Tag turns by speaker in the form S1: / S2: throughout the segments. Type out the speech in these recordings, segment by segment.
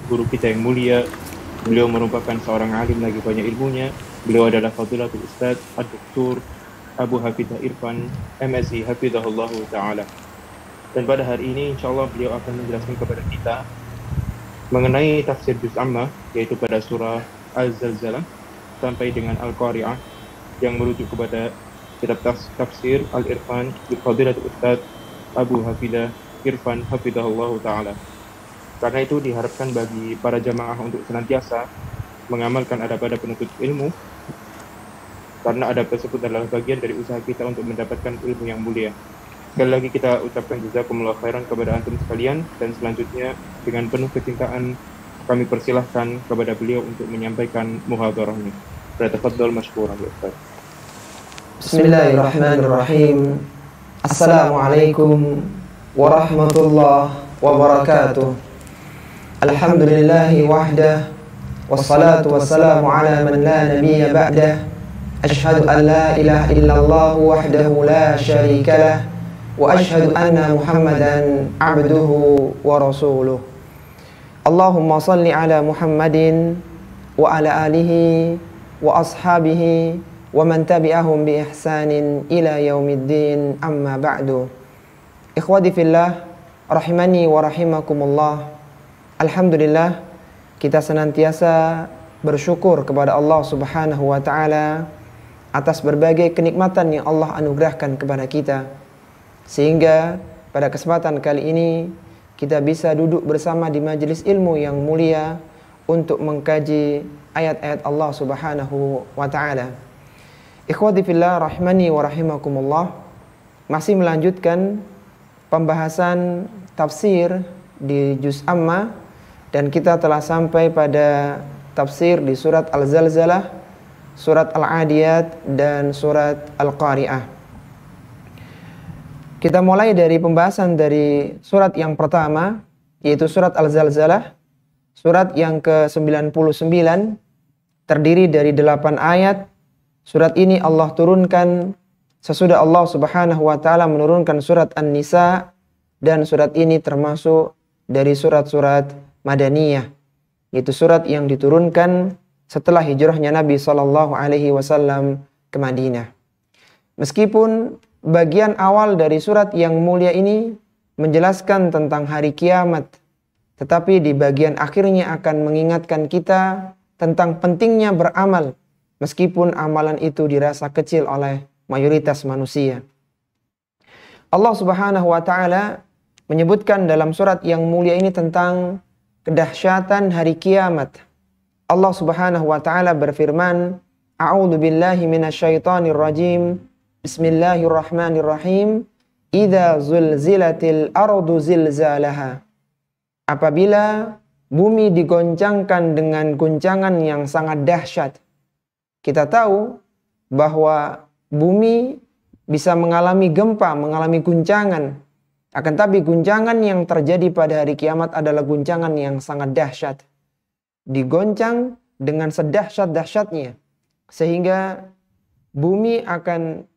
S1: guru kita yang mulia. Beliau merupakan seorang alim lagi banyak ilmunya. Beliau adalah Fadilatul Ustaz Ad-Doktor Abu Hafidzah Irfan MSI Hafizahullah Ta'ala. Dan pada hari ini insyaAllah beliau akan menjelaskan kepada kita mengenai tafsir Juz Amma, yaitu pada surah Al-Zalzalah sampai dengan Al-Qari'ah, yang merujuk kepada kitab tafsir Al-Irfan di Fadilatul Ustaz Abu Hafidzah Irfan Hafizahullah Ta'ala. Karena itu diharapkan bagi para jamaah untuk senantiasa mengamalkan adab-adab penuntut ilmu, karena adab tersebut adalah bagian dari usaha kita untuk mendapatkan ilmu yang mulia. Sekali lagi kita ucapkan jazakumullah khairan kepada antum sekalian, dan selanjutnya dengan penuh kecintaan kami persilahkan kepada beliau untuk menyampaikan muhadharahnya. Tafadhal mashkuran ya Ustaz.
S2: Bismillahirrahmanirrahim. Assalamualaikum warahmatullahi wabarakatuh. Alhamdulillahi wahdah, wassalatu wassalamu ala man la nabiyya ba'dah. Ashhadu an la ilaha illallah wahdahu la syarika lah, wa ashhadu anna Muhammadan abduhu wa rasuluh. Allahumma salli ala Muhammadin wa ala alihi wa ashabihi wa man tabi'ahum bi ihsanin ila yaumiddin, amma ba'du. Ikhwati fillah, rahimani wa rahimakumullah. Alhamdulillah, kita senantiasa bersyukur kepada Allah Subhanahu wa taala atas berbagai kenikmatan yang Allah anugerahkan kepada kita, sehingga pada kesempatan kali ini kita bisa duduk bersama di majelis ilmu yang mulia untuk mengkaji ayat-ayat Allah Subhanahu wa taala. Ikhwati fillah, rahimani wa rahimakumullah, masih melanjutkan pembahasan tafsir di Juz Amma, dan kita telah sampai pada tafsir di surat Al-Zalzalah, surat Al-Adiyat, dan surat Al-Qari'ah. Kita mulai dari pembahasan dari surat yang pertama, yaitu surat Al-Zalzalah, surat yang ke-99, terdiri dari 8 ayat. Surat ini Allah turunkan sesudah Allah Subhanahu wa taala menurunkan surat An-Nisa, dan surat ini termasuk dari surat-surat Madaniyah, yaitu surat yang diturunkan setelah hijrahnya Nabi SAW ke Madinah. Meskipun bagian awal dari surat yang mulia ini menjelaskan tentang hari kiamat, tetapi di bagian akhirnya akan mengingatkan kita tentang pentingnya beramal, meskipun amalan itu dirasa kecil oleh mayoritas manusia. Allah Subhanahu wa taala menyebutkan dalam surat yang mulia ini tentang kedahsyatan hari kiamat. Allah Subhanahu wa taala berfirman, A'udzu billahi minasyaitonir rajim. Bismillahirrahmanirrahim. Idza zulzilatil ardu zilzalaha. Apabila bumi digoncangkan dengan guncangan yang sangat dahsyat. Kita tahu bahwa bumi bisa mengalami gempa, mengalami guncangan. Akan tapi guncangan yang terjadi pada hari kiamat adalah guncangan yang sangat dahsyat. Digoncang dengan sedahsyat-dahsyatnya, sehingga bumi akan,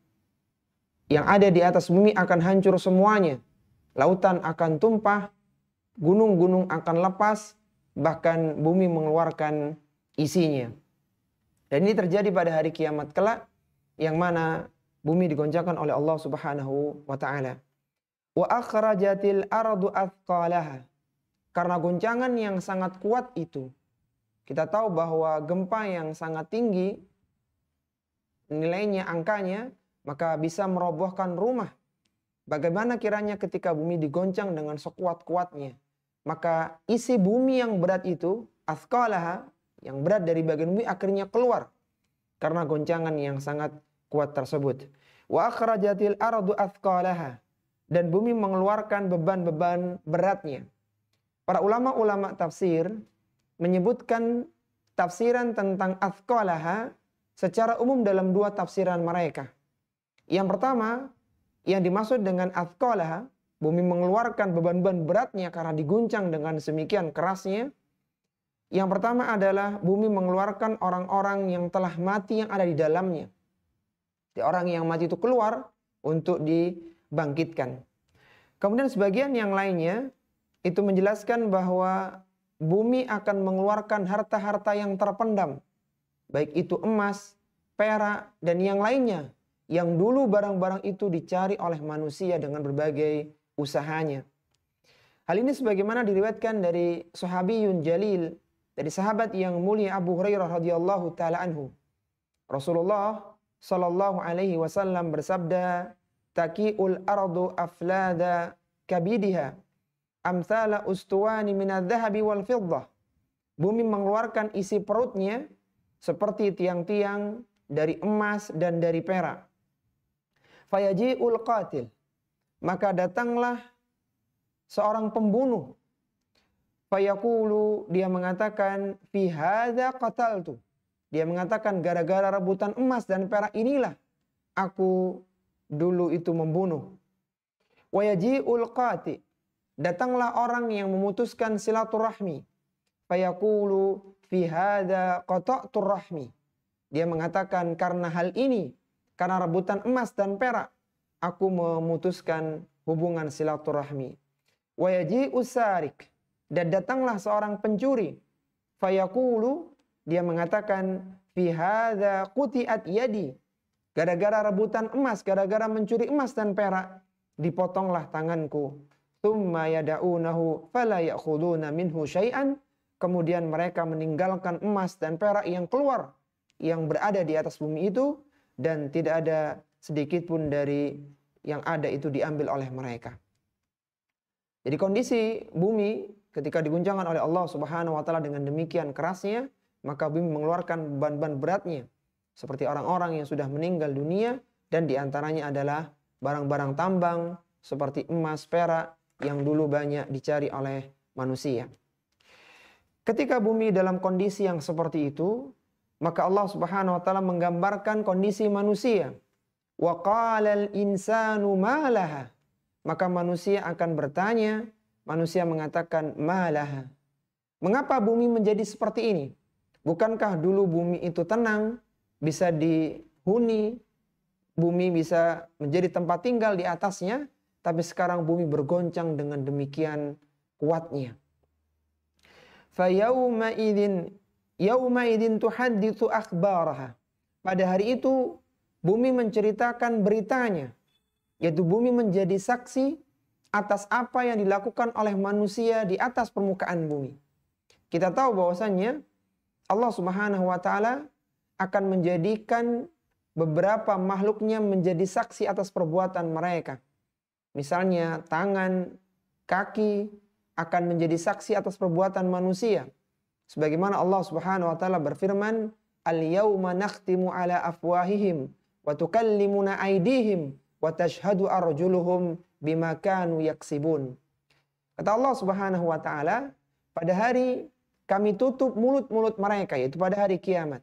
S2: yang ada di atas bumi akan hancur semuanya. Lautan akan tumpah, gunung-gunung akan lepas, bahkan bumi mengeluarkan isinya. Dan ini terjadi pada hari kiamat kelak, yang mana bumi digoncangkan oleh Allah Subhanahu wa taala. Wa akhrajatil ardu athqalaha. Karena guncangan yang sangat kuat itu, kita tahu bahwa gempa yang sangat tinggi nilainya, angkanya, maka bisa merobohkan rumah. Bagaimana kiranya ketika bumi digoncang dengan sekuat-kuatnya? Maka isi bumi yang berat itu, athqalaha, yang berat dari bagian bumi, akhirnya keluar karena goncangan yang sangat kuat tersebut. Wa akhrajatil ardu athqalaha. Dan bumi mengeluarkan beban-beban beratnya. Para ulama-ulama tafsir menyebutkan tafsiran tentang athqalaha secara umum dalam 2 tafsiran mereka. Yang pertama, yang dimaksud dengan athqalaha, bumi mengeluarkan beban-beban beratnya karena diguncang dengan sedemikian kerasnya. Yang pertama adalah bumi mengeluarkan orang-orang yang telah mati yang ada di dalamnya. Jadi orang yang mati itu keluar untuk dibangkitkan. Kemudian sebagian yang lainnya itu menjelaskan bahwa bumi akan mengeluarkan harta-harta yang terpendam, baik itu emas, perak, dan yang lainnya, yang dulu barang-barang itu dicari oleh manusia dengan berbagai usahanya. Hal ini sebagaimana diriwayatkan dari sahabiyun jalil, dari sahabat yang mulia Abu Hurairah radhiyallahu taala anhu. Rasulullah sallallahu alaihi wasallam bersabda, "Taqiul ardu aflada kabidiha, amthala ustuwani minadz-dzahabi wal fiddah." Bumi mengeluarkan isi perutnya seperti tiang-tiang dari emas dan dari perak. Fayaji'ul qatil, maka datanglah seorang pembunuh. Fayaqulu, dia mengatakan, fi hadza qataltu. Dia mengatakan, gara-gara rebutan emas dan perak inilah aku dulu itu membunuh. Wayaji'ul qati, datanglah orang yang memutuskan silaturahmi. Fayaqulu fi hadza qata'tur rahmi. Dia mengatakan, karena hal ini, karena rebutan emas dan perak, aku memutuskan hubungan silaturahmi. Wayaji'us sarik, dan datanglah seorang pencuri. Fayaqulu, dia mengatakan, fi hadza quti'at yadi. Gara-gara rebutan emas, gara-gara mencuri emas dan perak, dipotonglah tanganku. Tsumma yada'unahu fala ya'khuduna minhu syai'an. Kemudian mereka meninggalkan emas dan perak yang keluar, yang berada di atas bumi itu, dan tidak ada sedikit pun dari yang ada itu diambil oleh mereka. Jadi kondisi bumi ketika diguncangkan oleh Allah Subhanahu wa taala dengan demikian kerasnya, maka bumi mengeluarkan beban-beban beratnya seperti orang-orang yang sudah meninggal dunia, dan diantaranya adalah barang-barang tambang seperti emas, perak yang dulu banyak dicari oleh manusia. Ketika bumi dalam kondisi yang seperti itu, maka Allah Subhanahu wa taala menggambarkan kondisi manusia. Wa qalal insanu ma laha. Maka manusia akan bertanya, manusia mengatakan malaha. Mengapa bumi menjadi seperti ini? Bukankah dulu bumi itu tenang, bisa dihuni, bumi bisa menjadi tempat tinggal di atasnya, tapi sekarang bumi bergoncang dengan demikian kuatnya. Fa yauma idzin tuhadditsu akhbaraha. Pada hari itu bumi menceritakan beritanya, yaitu bumi menjadi saksi atas apa yang dilakukan oleh manusia di atas permukaan bumi. Kita tahu bahwasannya Allah Subhanahu wa taala akan menjadikan beberapa makhluknya menjadi saksi atas perbuatan mereka. Misalnya tangan, kaki akan menjadi saksi atas perbuatan manusia. Sebagaimana Allah Subhanahu wa taala berfirman, "Al-yauma nakhtimu ala afwahihim wa tukallimuna aydihim wa tashhadu arjuluhum bima kanu yaksibun." Kata Allah Subhanahu wa taala, pada hari kami tutup mulut-mulut mereka, yaitu pada hari kiamat.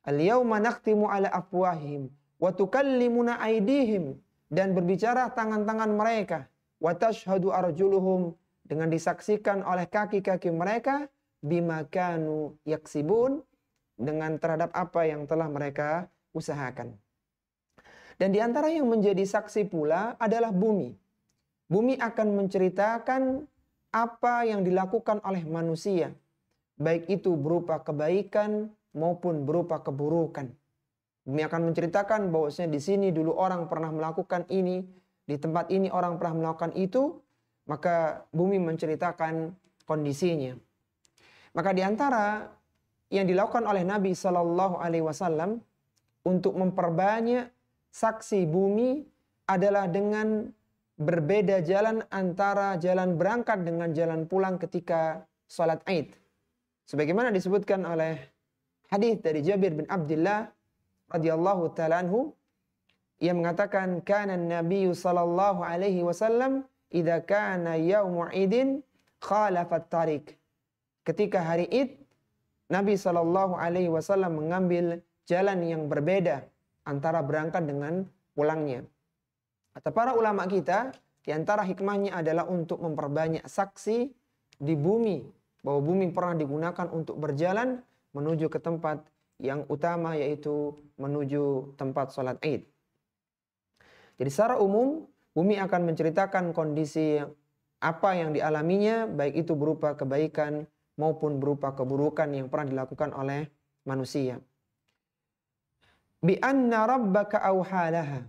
S2: Al-yauma nakhtimu ala afwahihim wa tukallimuna aydihim, dan berbicara tangan-tangan mereka, wa tashhadu arjuluhum, dengan disaksikan oleh kaki-kaki mereka, bima kanu yaksibun, dengan terhadap apa yang telah mereka usahakan. Dan di antara yang menjadi saksi pula adalah bumi. Bumi akan menceritakan apa yang dilakukan oleh manusia, baik itu berupa kebaikan maupun berupa keburukan. Bumi akan menceritakan bahwasanya di sini dulu orang pernah melakukan ini, di tempat ini orang pernah melakukan itu, maka bumi menceritakan kondisinya. Maka di antara yang dilakukan oleh Nabi Shallallahu Alaihi Wasallam untuk memperbanyak saksi bumi adalah dengan berbeda jalan antara jalan berangkat dengan jalan pulang ketika sholat Id. Sebagaimana disebutkan oleh hadis dari Jabir bin Abdullah radhiyallahu ta'ala anhu, ia mengatakan, kana Nabi sallallahu alaihi wasallam idza kana yaumu idin khalafat tariq. Ketika hari Id, Nabi sallallahu alaihi wasallam mengambil jalan yang berbeda antara berangkat dengan pulangnya. Kata para ulama kita, di antara hikmahnya adalah untuk memperbanyak saksi di bumi, bahwa bumi pernah digunakan untuk berjalan menuju ke tempat yang utama, yaitu menuju tempat sholat Id. Jadi secara umum, bumi akan menceritakan kondisi apa yang dialaminya, baik itu berupa kebaikan maupun berupa keburukan yang pernah dilakukan oleh manusia. Bi anna rabbaka awhalaha,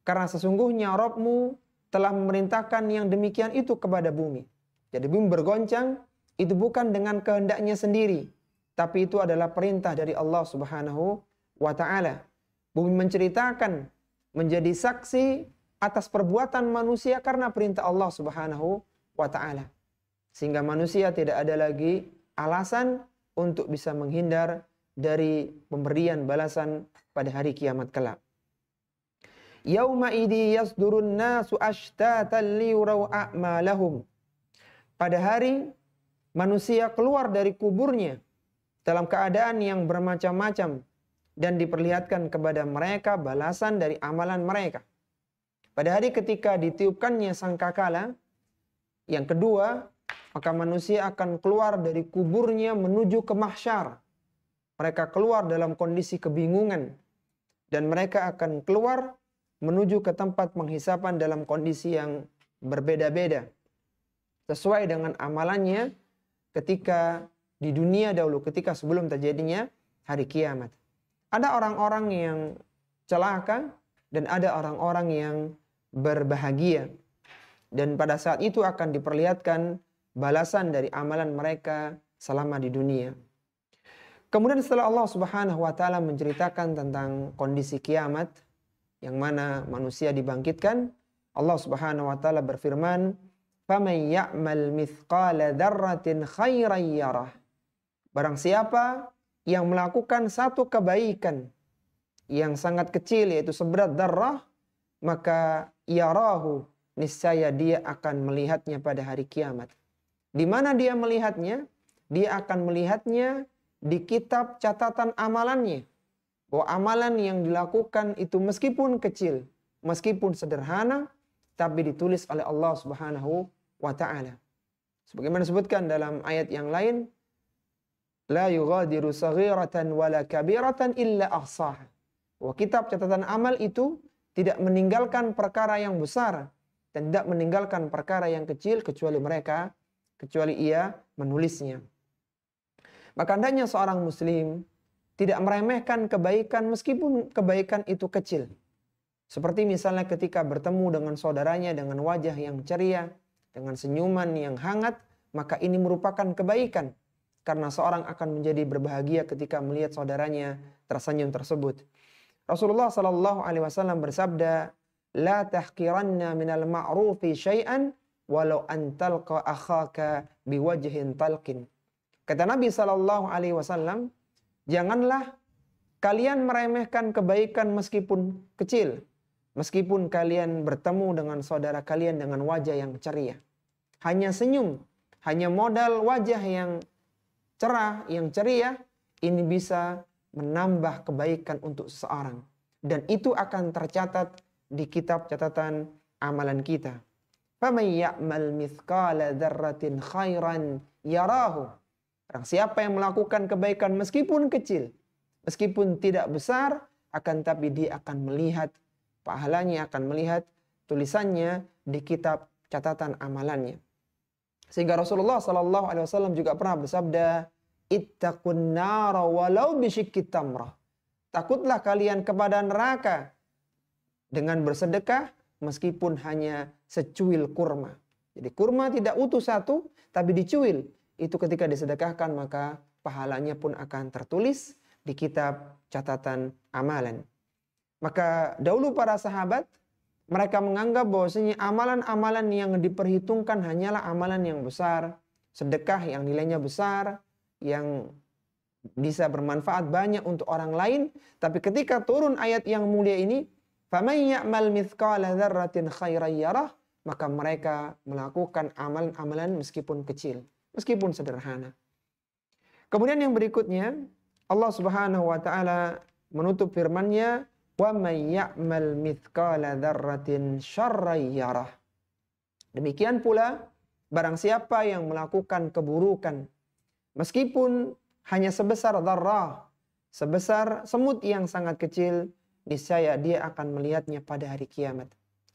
S2: karena sesungguhnya Rabbmu telah memerintahkan yang demikian itu kepada bumi. Jadi bumi bergoncang itu bukan dengan kehendaknya sendiri, tapi itu adalah perintah dari Allah Subhanahu wa taala. Bumi menceritakan, menjadi saksi atas perbuatan manusia karena perintah Allah Subhanahu wa taala. Sehingga manusia tidak ada lagi alasan untuk bisa menghindar dari pemberian balasan pada hari kiamat kelak. Yauma idzi yasdurun nasu ashtatan liyuraw a'malahum. Pada hari manusia keluar dari kuburnya dalam keadaan yang bermacam-macam dan diperlihatkan kepada mereka balasan dari amalan mereka. Pada hari ketika ditiupkannya sangkakala yang kedua, maka manusia akan keluar dari kuburnya menuju ke mahsyar. Mereka keluar dalam kondisi kebingungan dan mereka akan keluar menuju ke tempat penghisapan dalam kondisi yang berbeda-beda sesuai dengan amalannya ketika di dunia dahulu, ketika sebelum terjadinya hari kiamat. Ada orang-orang yang celaka dan ada orang-orang yang berbahagia, dan pada saat itu akan diperlihatkan balasan dari amalan mereka selama di dunia. Kemudian setelah Allah Subhanahu wa taala menceritakan tentang kondisi kiamat yang mana manusia dibangkitkan, Allah Subhanahu wa taala berfirman, "Faman ya'mal mithqala dzarratin khairan yarah." Barang siapa yang melakukan satu kebaikan yang sangat kecil, yaitu seberat dzarrah, maka yarahu, niscaya dia akan melihatnya pada hari kiamat. Di mana dia melihatnya? Dia akan melihatnya di kitab catatan amalannya. Bahwa amalan yang dilakukan itu meskipun kecil, meskipun sederhana, tapi ditulis oleh Allah Subhanahu wa taala. Sebagaimana disebutkan dalam ayat yang lain, la yughadiru saghiratan wala kabiratan illa ahsaha. Bahwa kitab catatan amal itu tidak meninggalkan perkara yang besar dan tidak meninggalkan perkara yang kecil kecuali ia menulisnya. Maka hendaknya seorang muslim tidak meremehkan kebaikan meskipun kebaikan itu kecil. Seperti misalnya ketika bertemu dengan saudaranya dengan wajah yang ceria, dengan senyuman yang hangat, maka ini merupakan kebaikan. Karena seorang akan menjadi berbahagia ketika melihat saudaranya tersenyum tersebut. Rasulullah SAW bersabda, "La tahqiranna minal ma'rufi syai'an walau an talqa akhaka biwajhin talqin." Kata Nabi SAW, janganlah kalian meremehkan kebaikan meskipun kecil, meskipun kalian bertemu dengan saudara kalian dengan wajah yang ceria. Hanya senyum, hanya modal wajah yang cerah, yang ceria, ini bisa menambah kebaikan untuk seseorang. Dan itu akan tercatat di kitab catatan amalan kita. فَمَنْ يَعْمَلْ مِثْقَالَ ذَرَّةٍ خَيْرًا يَرَاهُ. Orang siapa yang melakukan kebaikan meskipun kecil, meskipun tidak besar, akan tapi dia akan melihat pahalanya, akan melihat tulisannya di kitab catatan amalannya. Sehingga Rasulullah SAW juga pernah bersabda, "Ittaqun nara walau bisyiqqit tamrah." Takutlah kalian kepada neraka dengan bersedekah meskipun hanya secuil kurma. Jadi kurma tidak utuh satu, tapi dicuil. Itu ketika disedekahkan maka pahalanya pun akan tertulis di kitab catatan amalan. Maka dahulu para sahabat, mereka menganggap bahwasanya amalan-amalan yang diperhitungkan hanyalah amalan yang besar, sedekah yang nilainya besar, yang bisa bermanfaat banyak untuk orang lain. Tapi ketika turun ayat yang mulia ini, "Faman ya'mal mithqala dzarratin khairan yarah," maka mereka melakukan amalan-amalan meskipun kecil, meskipun sederhana. Kemudian yang berikutnya, Allah Subhanahu wa taala menutup firman-Nya, "Wa may ya'mal mithqala dzarratin syarran yarah." Demikian pula barang siapa yang melakukan keburukan meskipun hanya sebesar dzarrah, sebesar semut yang sangat kecil, niscaya dia akan melihatnya pada hari kiamat.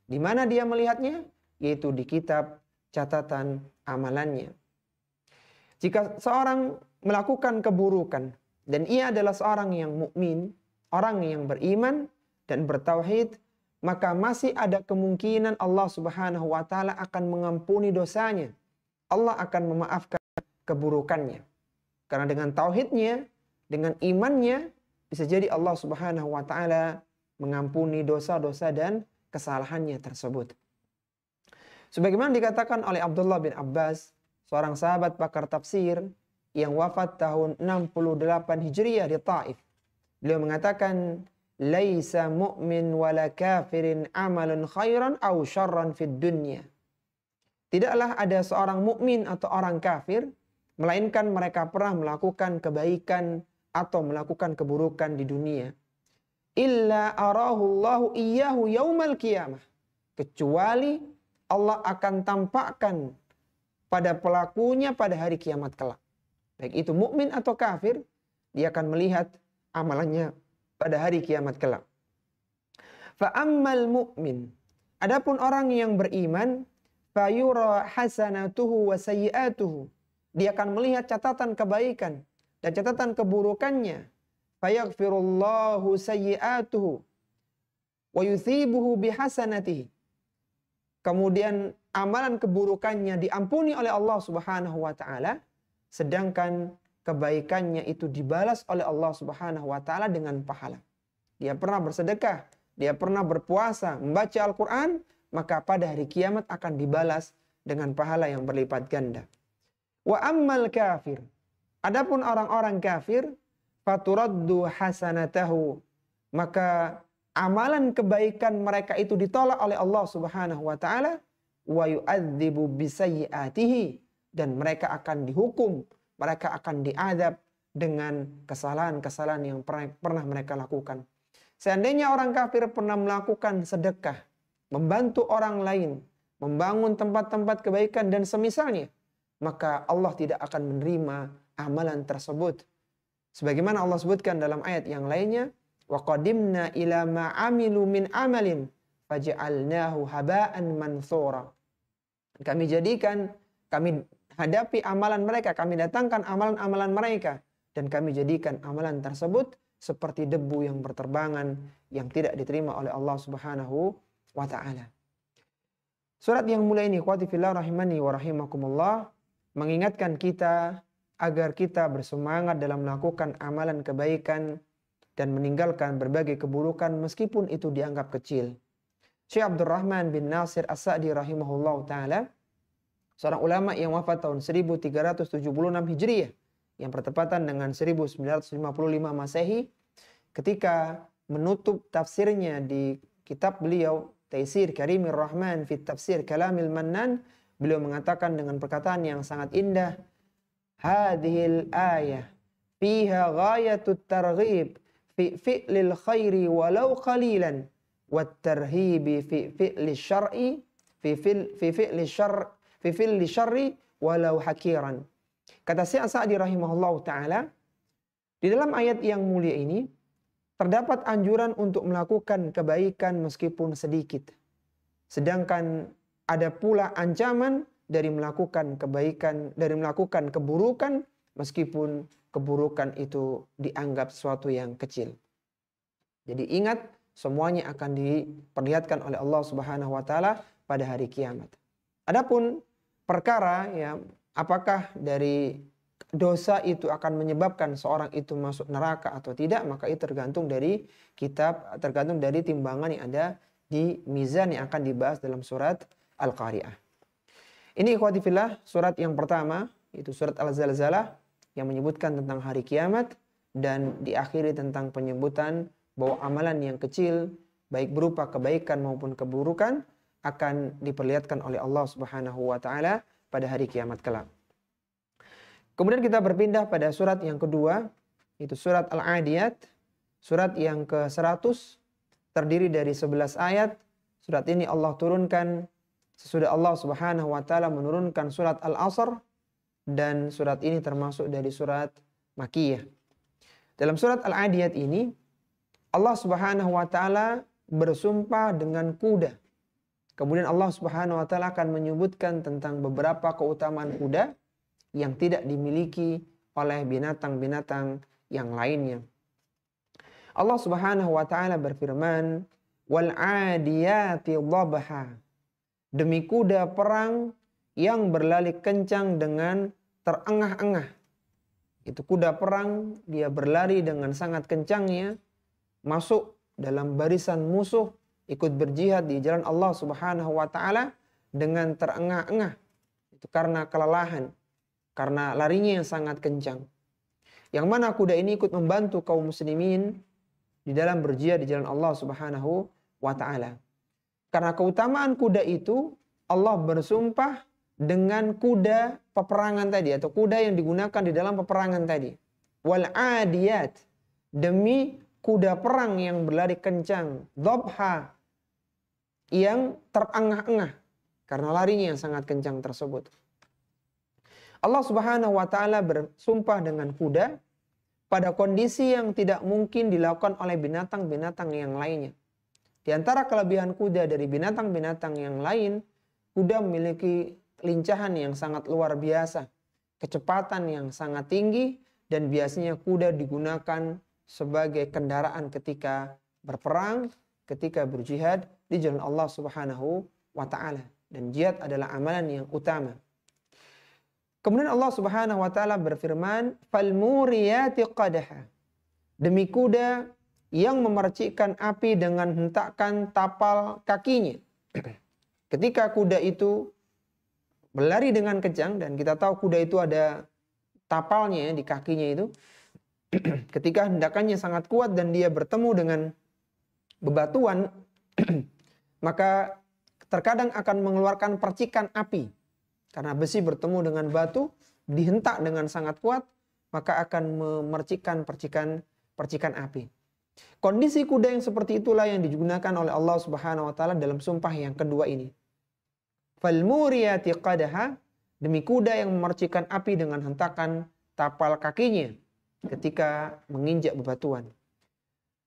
S2: Di mana dia melihatnya? Yaitu di kitab catatan amalannya. Jika seorang melakukan keburukan dan ia adalah seorang yang mukmin, orang yang beriman dan bertauhid, maka masih ada kemungkinan Allah Subhanahu wa taala akan mengampuni dosanya. Allah akan memaafkan keburukannya. Karena dengan tauhidnya, dengan imannya, bisa jadi Allah Subhanahu wa taala mengampuni dosa-dosa dan kesalahannya tersebut. Sebagaimana dikatakan oleh Abdullah bin Abbas, seorang sahabat pakar tafsir yang wafat tahun 68 Hijriah di Taif. Beliau mengatakan, "Laisa mu'min wala kafirin amalun khairan aw syarran fid dunya." Tidaklah ada seorang mukmin atau orang kafir, melainkan mereka pernah melakukan kebaikan atau melakukan keburukan di dunia. Illa arahu Allahu iyyahu yaumal qiyamah. Kecuali Allah akan tampakkan pada pelakunya pada hari kiamat kelak. Baik itu mukmin atau kafir, dia akan melihat amalannya pada hari kiamat kelak. Fa ammal mu'min, adapun orang yang beriman, fayura hasanatuhu wa sayyi'atuhu, dia akan melihat catatan kebaikan dan catatan keburukannya. Fayaghfirullahu sayyi'atuhu wa yuthibuhu bihasanatihi. Kemudian amalan keburukannya diampuni oleh Allah Subhanahu wa taala, sedangkan kebaikannya itu dibalas oleh Allah Subhanahu wa taala dengan pahala. Dia pernah bersedekah, dia pernah berpuasa, membaca Al-Qur'an, maka pada hari kiamat akan dibalas dengan pahala yang berlipat ganda. Wa ammal kafir, adapun orang-orang kafir, faturaddu hasanatahu, maka amalan kebaikan mereka itu ditolak oleh Allah Subhanahu wa taala, wa yu'adzibu bisayyi'atihi, dan mereka akan dihukum, mereka akan diadab dengan kesalahan-kesalahan yang pernah mereka lakukan. Seandainya orang kafir pernah melakukan sedekah, membantu orang lain, membangun tempat-tempat kebaikan dan semisalnya, maka Allah tidak akan menerima amalan tersebut. Sebagaimana Allah sebutkan dalam ayat yang lainnya, wa qadimna ila ma amilu min amalin faj'alnahu haba'an mansura. Kami hadapi amalan mereka, kami datangkan amalan-amalan mereka, dan kami jadikan amalan tersebut seperti debu yang berterbangan yang tidak diterima oleh Allah Subhanahu wa taala. Surat yang mulia ini, ikhwati fillah rahimani wa rahimakumullah, mengingatkan kita agar kita bersemangat dalam melakukan amalan kebaikan dan meninggalkan berbagai keburukan meskipun itu dianggap kecil. Syekh Abdurrahman bin Nasir As-Sa'di rahimahullah ta'ala, seorang ulama yang wafat tahun 1376 Hijriah, yang bertepatan dengan 1955 Masehi, ketika menutup tafsirnya di kitab beliau, Taisir Karimir Rahman fi Tafsir Kalamil Mannan, beliau mengatakan dengan perkataan yang sangat indah, hadhil ayah fiha ghayatut targhib fi fi'lil khairi walau qalilan wat tarhibi fi fi'li syar'i fi fi'li syarri walau hakiran. Kata Syekh Sa'di rahimahullahu taala, di dalam ayat yang mulia ini terdapat anjuran untuk melakukan kebaikan meskipun sedikit. Sedangkan ada pula ancaman dari melakukan kebaikan, dari melakukan keburukan meskipun keburukan itu dianggap sesuatu yang kecil. Jadi ingat, semuanya akan diperlihatkan oleh Allah Subhanahu wa taala pada hari kiamat. Adapun perkara ya, apakah dari dosa itu akan menyebabkan seorang itu masuk neraka atau tidak, maka itu tergantung dari kitab, tergantung dari timbangan yang ada di mizan yang akan dibahas dalam surat Al-Qari'ah. Ini ikhwati fillah, surat yang pertama, itu surat Al-Zalzalah, yang menyebutkan tentang hari kiamat, dan diakhiri tentang penyebutan bahwa amalan yang kecil, baik berupa kebaikan maupun keburukan, akan diperlihatkan oleh Allah Subhanahu wa taala pada hari kiamat kelak. Kemudian kita berpindah pada surat yang kedua, itu surat Al-Adiyat, surat yang ke-100, terdiri dari 11 ayat. Surat ini Allah turunkan sesudah Allah Subhanahu wa taala menurunkan surat Al-Asr, dan surat ini termasuk dari surat Makkiyah. Dalam surat Al-Adiyat ini Allah Subhanahu wa taala bersumpah dengan kuda Kemudian Allah Subhanahu wa taala akan menyebutkan tentang beberapa keutamaan kuda yang tidak dimiliki oleh binatang-binatang yang lainnya. Allah Subhanahu wa taala berfirman, "Wal 'adiyati dhabha." Demi kuda perang yang berlari kencang dengan terengah-engah. Itu kuda perang, dia berlari dengan sangat kencangnya, masuk dalam barisan musuh, ikut berjihad di jalan Allah Subhanahu wa taala dengan terengah-engah. Itu karena kelelahan, karena larinya yang sangat kencang. Yang mana kuda ini ikut membantu kaum muslimin di dalam berjihad di jalan Allah Subhanahu wa taala. Karena keutamaan kuda itu, Allah bersumpah dengan kuda peperangan tadi atau kuda yang digunakan di dalam peperangan tadi. Wal 'adiyat, demi kuda perang yang berlari kencang, dhabha, yang terengah-engah karena larinya yang sangat kencang tersebut. Allah Subhanahu wa taala bersumpah dengan kuda pada kondisi yang tidak mungkin dilakukan oleh binatang-binatang yang lainnya. Di antara kelebihan kuda dari binatang-binatang yang lain, kuda memiliki kelincahan yang sangat luar biasa, kecepatan yang sangat tinggi, dan biasanya kuda digunakan sebagai kendaraan ketika berperang, ketika berjihad di jalan Allah Subhanahu wa taala. Dan jihad adalah amalan yang utama. Kemudian Allah Subhanahu wa taala berfirman, "Fal muriyati qadha." Demi kuda yang memercikkan api dengan hentakan tapal kakinya. Ketika kuda itu berlari dengan kencang, dan kita tahu kuda itu ada tapalnya di kakinya itu. Ketika hendakannya sangat kuat dan dia bertemu dengan bebatuan, maka terkadang akan mengeluarkan percikan api. Karena besi bertemu dengan batu, dihentak dengan sangat kuat, maka akan memercikkan percikan api. Kondisi kuda yang seperti itulah yang digunakan oleh Allah Subhanahu wa taala dalam sumpah yang kedua ini. Fal muriyati qadha, demi kuda yang memercikkan api dengan hentakan tapal kakinya ketika menginjak bebatuan.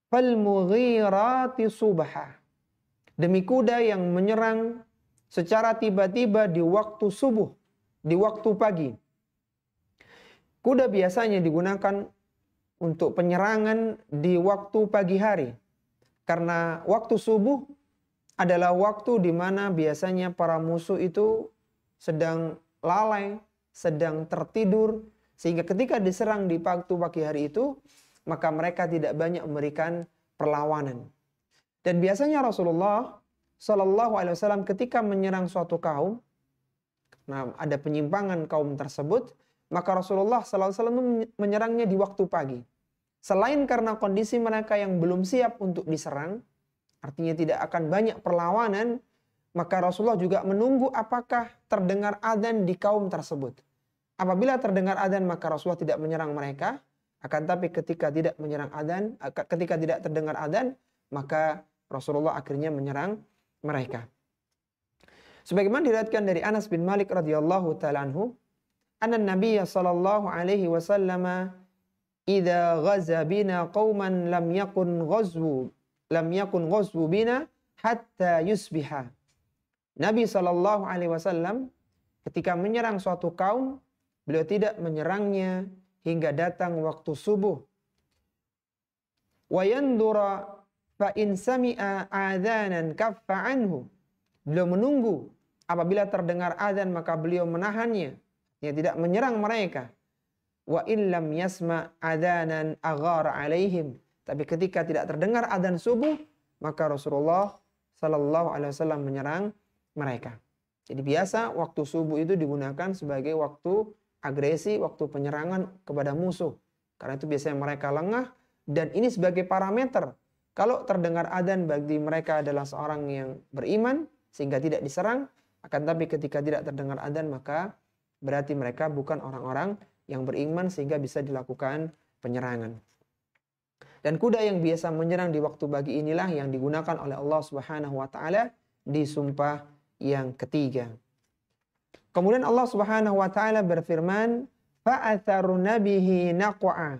S2: Fal mughirati subha, demi kuda yang menyerang secara tiba-tiba di waktu subuh, di waktu pagi. Kuda biasanya digunakan untuk penyerangan di waktu pagi hari. Karena waktu subuh adalah waktu di mana biasanya para musuh itu sedang lalai, sedang tertidur, sehingga ketika diserang di waktu pagi hari itu, maka mereka tidak banyak memberikan perlawanan. Dan biasanya Rasulullah Shallallahu Alaihi Wasallam ketika menyerang suatu kaum, nah ada penyimpangan kaum tersebut, maka Rasulullah Shallallahu Alaihi Wasallam menyerangnya di waktu pagi. Selain karena kondisi mereka yang belum siap untuk diserang, artinya tidak akan banyak perlawanan, maka Rasulullah juga menunggu apakah terdengar adzan di kaum tersebut. Apabila terdengar adzan, maka Rasulullah tidak menyerang mereka. Akan tapi ketika tidak terdengar adzan, maka Rasulullah akhirnya menyerang mereka. Sebagaimana diriwayatkan dari Anas bin Malik radhiyallahu taala anhu, anna Nabiy sallallahu alaihi wasallam idza ghaza bina qauman lam yakun ghazwu bina hatta yusbiha. Nabi sallallahu alaihi wasallam ketika menyerang suatu kaum, beliau tidak menyerangnya hingga datang waktu subuh. Wa yandura fa in sami'a adzanan kaffa anhu. Beliau menunggu apabila terdengar adzan maka beliau menahannya, dia tidak menyerang mereka. Wa illam yasma' adzanan aghara alaihim. Tapi ketika tidak terdengar adzan subuh, maka Rasulullah sallallahu alaihi wasallam menyerang mereka. Jadi biasa waktu subuh itu digunakan sebagai waktu agresi, waktu penyerangan kepada musuh. Karena itu biasanya mereka lengah, dan ini sebagai parameter. Kalau terdengar adzan bagi mereka adalah seorang yang beriman sehingga tidak diserang, akan tapi ketika tidak terdengar adzan maka berarti mereka bukan orang-orang yang beriman sehingga bisa dilakukan penyerangan. Dan kuda yang biasa menyerang di waktu pagi inilah yang digunakan oleh Allah Subhanahu wa taala di sumpah yang ketiga. Kemudian Allah Subhanahu wa taala berfirman, fa'atharuna bihi naq'a.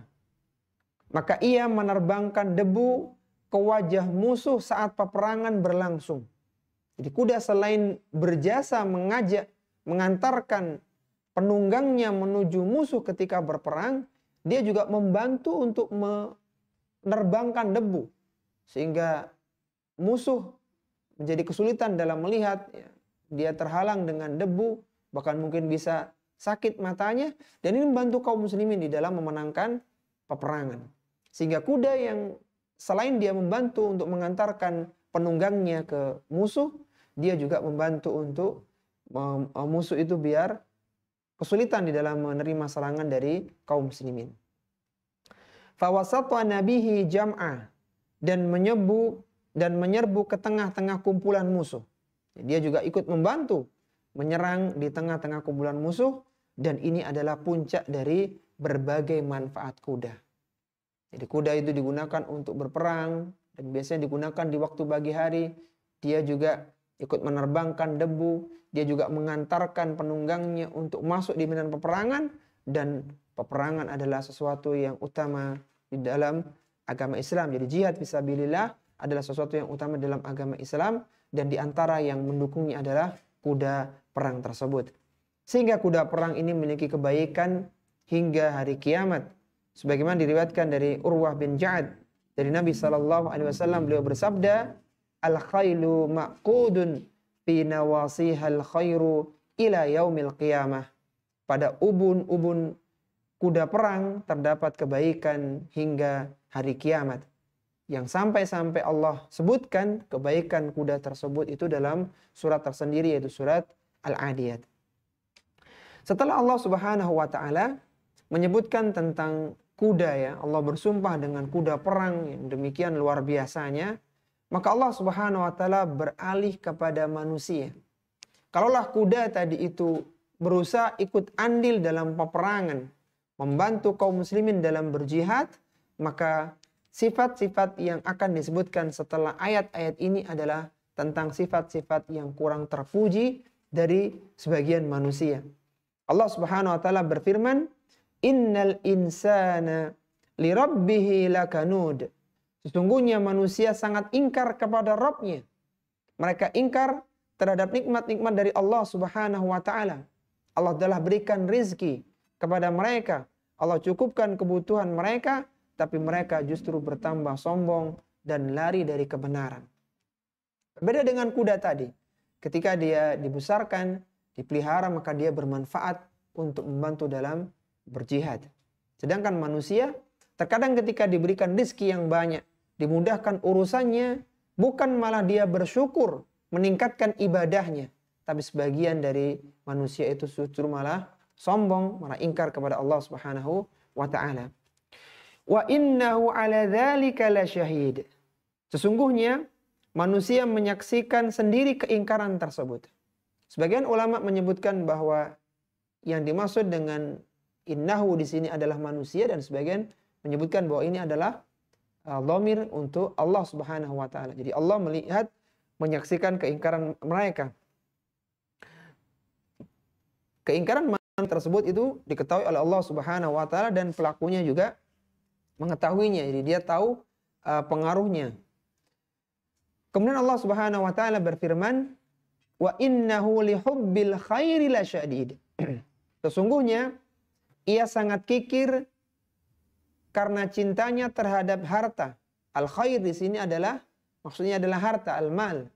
S2: Maka ia menerbangkan debu ke wajah musuh saat peperangan berlangsung. Jadi kuda selain berjasa mengajak, mengantarkan penunggangnya menuju musuh ketika berperang, dia juga membantu untuk menerbangkan debu. Sehingga musuh menjadi kesulitan dalam melihat, ya. Dia terhalang dengan debu, bahkan mungkin bisa sakit matanya. Dan ini membantu kaum muslimin di dalam memenangkan peperangan. Sehingga kuda yang selain dia membantu untuk mengantarkan penunggangnya ke musuh, dia juga membantu untuk musuh itu biar kesulitan di dalam menerima serangan dari kaum muslimin. Fawasata nabihi jam'a, dan menyerbu ke tengah-tengah kumpulan musuh. Dia juga ikut membantu menyerang di tengah-tengah kumpulan musuh, dan ini adalah puncak dari berbagai manfaat kuda. Jadi kuda itu digunakan untuk berperang, dan biasanya digunakan di waktu pagi hari. Dia juga ikut menerbangkan debu, dia juga mengantarkan penunggangnya untuk masuk di medan peperangan, dan peperangan adalah sesuatu yang utama di dalam agama Islam. Jadi jihad fisabilillah adalah sesuatu yang utama dalam agama Islam, dan di antara yang mendukungnya adalah kuda perang tersebut. Sehingga kuda perang ini memiliki kebaikan hingga hari kiamat. Sebagaimana diriwayatkan dari Urwah bin Ja'ad dari Nabi SAW, beliau bersabda, al-khailu ma'qudun fi nawasihal khairu ila yaumil qiyamah. Pada ubun-ubun kuda perang terdapat kebaikan hingga hari kiamat. Yang sampai-sampai Allah sebutkan kebaikan kuda tersebut itu dalam surat tersendiri, yaitu surat Al-Adiyat. Setelah Allah Subhanahu wa taala menyebutkan tentang kuda, ya, Allah bersumpah dengan kuda perang yang demikian luar biasanya, maka Allah Subhanahu wa taala beralih kepada manusia. Kalaulah kuda tadi itu berusaha ikut andil dalam peperangan, membantu kaum muslimin dalam berjihad, maka sifat-sifat yang akan disebutkan setelah ayat-ayat ini adalah tentang sifat-sifat yang kurang terpuji dari sebagian manusia. Allah Subhanahu wa taala berfirman, "Innal insana lirabbihi lakanud." Sesungguhnya manusia sangat ingkar kepada Rabb-nya. Mereka ingkar terhadap nikmat-nikmat dari Allah Subhanahu wa taala. Allah telah berikan rizki kepada mereka. Allah cukupkan kebutuhan mereka, tapi mereka justru bertambah sombong dan lari dari kebenaran. Beda dengan kuda tadi. Ketika dia dibesarkan, dipelihara, maka dia bermanfaat untuk membantu dalam berjihad. Sedangkan manusia, terkadang ketika diberikan rezeki yang banyak, dimudahkan urusannya, bukan malah dia bersyukur, meningkatkan ibadahnya. Tapi sebagian dari manusia itu justru malah sombong, malah ingkar kepada Allah Subhanahu wa ta'ala. Wa innahu ala dzalika lasyahid. Sesungguhnya manusia menyaksikan sendiri keingkaran tersebut. Sebagian ulama menyebutkan bahwa yang dimaksud dengan innahu di sini adalah manusia, dan sebagian menyebutkan bahwa ini adalah dhamir untuk Allah Subhanahu wa taala. Jadi Allah melihat, menyaksikan keingkaran mereka. Keingkaran tersebut itu diketahui oleh Allah Subhanahu wa taala, dan pelakunya juga mengetahuinya. Jadi dia tahu pengaruhnya. Kemudian Allah Subhanahu wa taala berfirman, wa innahu lihubbil khairi lasyadid. Sesungguhnya ia sangat kikir karena cintanya terhadap harta. Al-khair di sini adalah, maksudnya adalah harta, al-mal.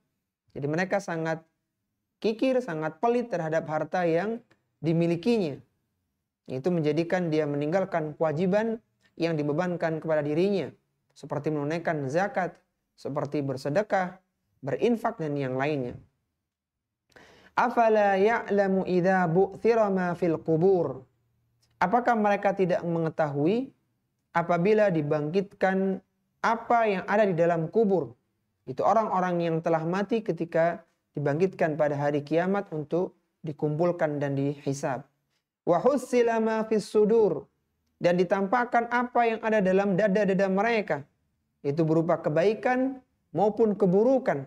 S2: Jadi mereka sangat kikir, sangat pelit terhadap harta yang dimilikinya. Itu menjadikan dia meninggalkan kewajiban yang dibebankan kepada dirinya, seperti menunaikan zakat, seperti bersedekah, berinfak, dan yang lainnya. Afala ya'lamu idza bu'thira ma fil qubur. Apakah mereka tidak mengetahui apabila dibangkitkan apa yang ada di dalam kubur? Itu orang-orang yang telah mati ketika dibangkitkan pada hari kiamat untuk dikumpulkan dan dihisab. Wa hussila ma fis sudur. Dan ditampakkan apa yang ada dalam dada-dada mereka. Itu berupa kebaikan maupun keburukan.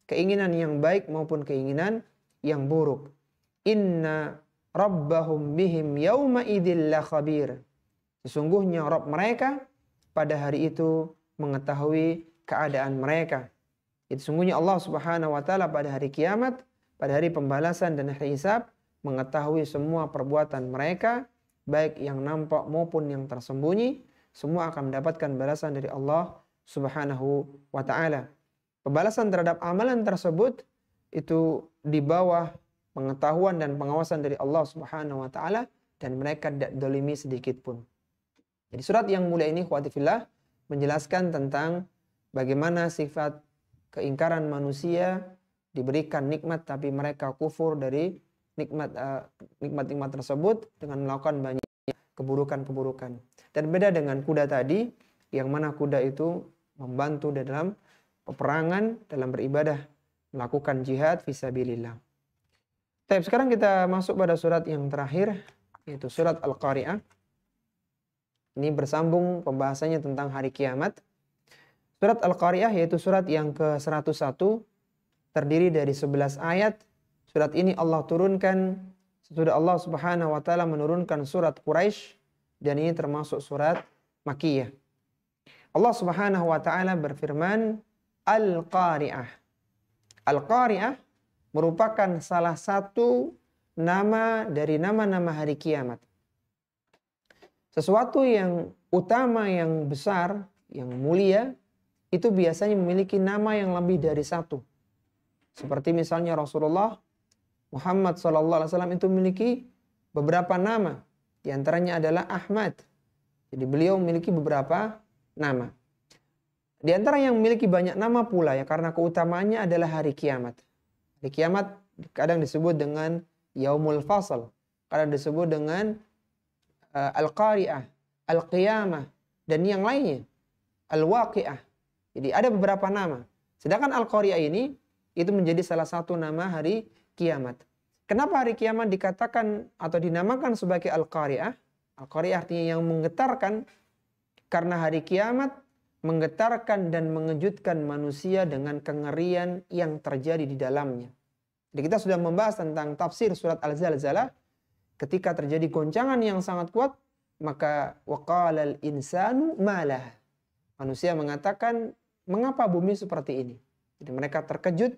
S2: Keinginan yang baik maupun keinginan yang buruk. Inna rabbahum bihim yawma idhil la khabir. Sesungguhnya Rabb mereka pada hari itu mengetahui keadaan mereka. Jadi sungguhnya Allah Subhanahu wa taala pada hari kiamat, pada hari pembalasan dan hari hisab, mengetahui semua perbuatan mereka, baik yang nampak maupun yang tersembunyi, semua akan mendapatkan balasan dari Allah Subhanahu wa taala. Pembalasan terhadap amalan tersebut itu di bawah pengetahuan dan pengawasan dari Allah Subhanahu wa taala, dan mereka tidak dolimi sedikit pun. Jadi surat yang mulia ini, ikhwati fillah, menjelaskan tentang bagaimana sifat keingkaran manusia, diberikan nikmat tapi mereka kufur dari nikmat-nikmat tersebut dengan melakukan banyak keburukan-keburukan. Dan beda dengan kuda tadi, yang mana kuda itu membantu dalam peperangan, dalam beribadah, melakukan jihad fisabilillah. Baik, sekarang kita masuk pada surat yang terakhir, yaitu surat Al-Qari'ah. Ini bersambung pembahasannya tentang hari kiamat. Surat Al-Qari'ah yaitu surat yang ke-101, terdiri dari 11 ayat. Surat ini Allah turunkan sesudah Allah Subhanahu wa taala menurunkan surat Quraisy, dan ini termasuk surat Makkiyah. Allah Subhanahu wa taala berfirman, Al-Qari'ah. Al-Qari'ah merupakan salah satu nama dari nama-nama hari kiamat. Sesuatu yang utama, yang besar, yang mulia, itu biasanya memiliki nama yang lebih dari satu. Seperti misalnya Rasulullah Muhammad SAW itu memiliki beberapa nama. Di antaranya adalah Ahmad. Jadi beliau memiliki beberapa nama. Di antara yang memiliki banyak nama pula ya, karena keutamaannya adalah hari kiamat. Hari kiamat kadang disebut dengan Yaumul Fasl, kadang disebut dengan Al-Qari'ah, Al-Qiyamah, dan yang lainnya, Al-Waqi'ah. Jadi ada beberapa nama. Sedangkan Al-Qari'ah ini itu menjadi salah satu nama hari kiamat. Kenapa hari kiamat dikatakan atau dinamakan sebagai Al-Qari'ah? Al-Qari'ah artinya yang menggetarkan, karena hari kiamat menggetarkan dan mengejutkan manusia dengan kengerian yang terjadi di dalamnya. Jadi kita sudah membahas tentang tafsir surat Al-Zalzalah. Ketika terjadi goncangan yang sangat kuat, maka waqalal insanu malah. Manusia mengatakan, mengapa bumi seperti ini? Jadi mereka terkejut,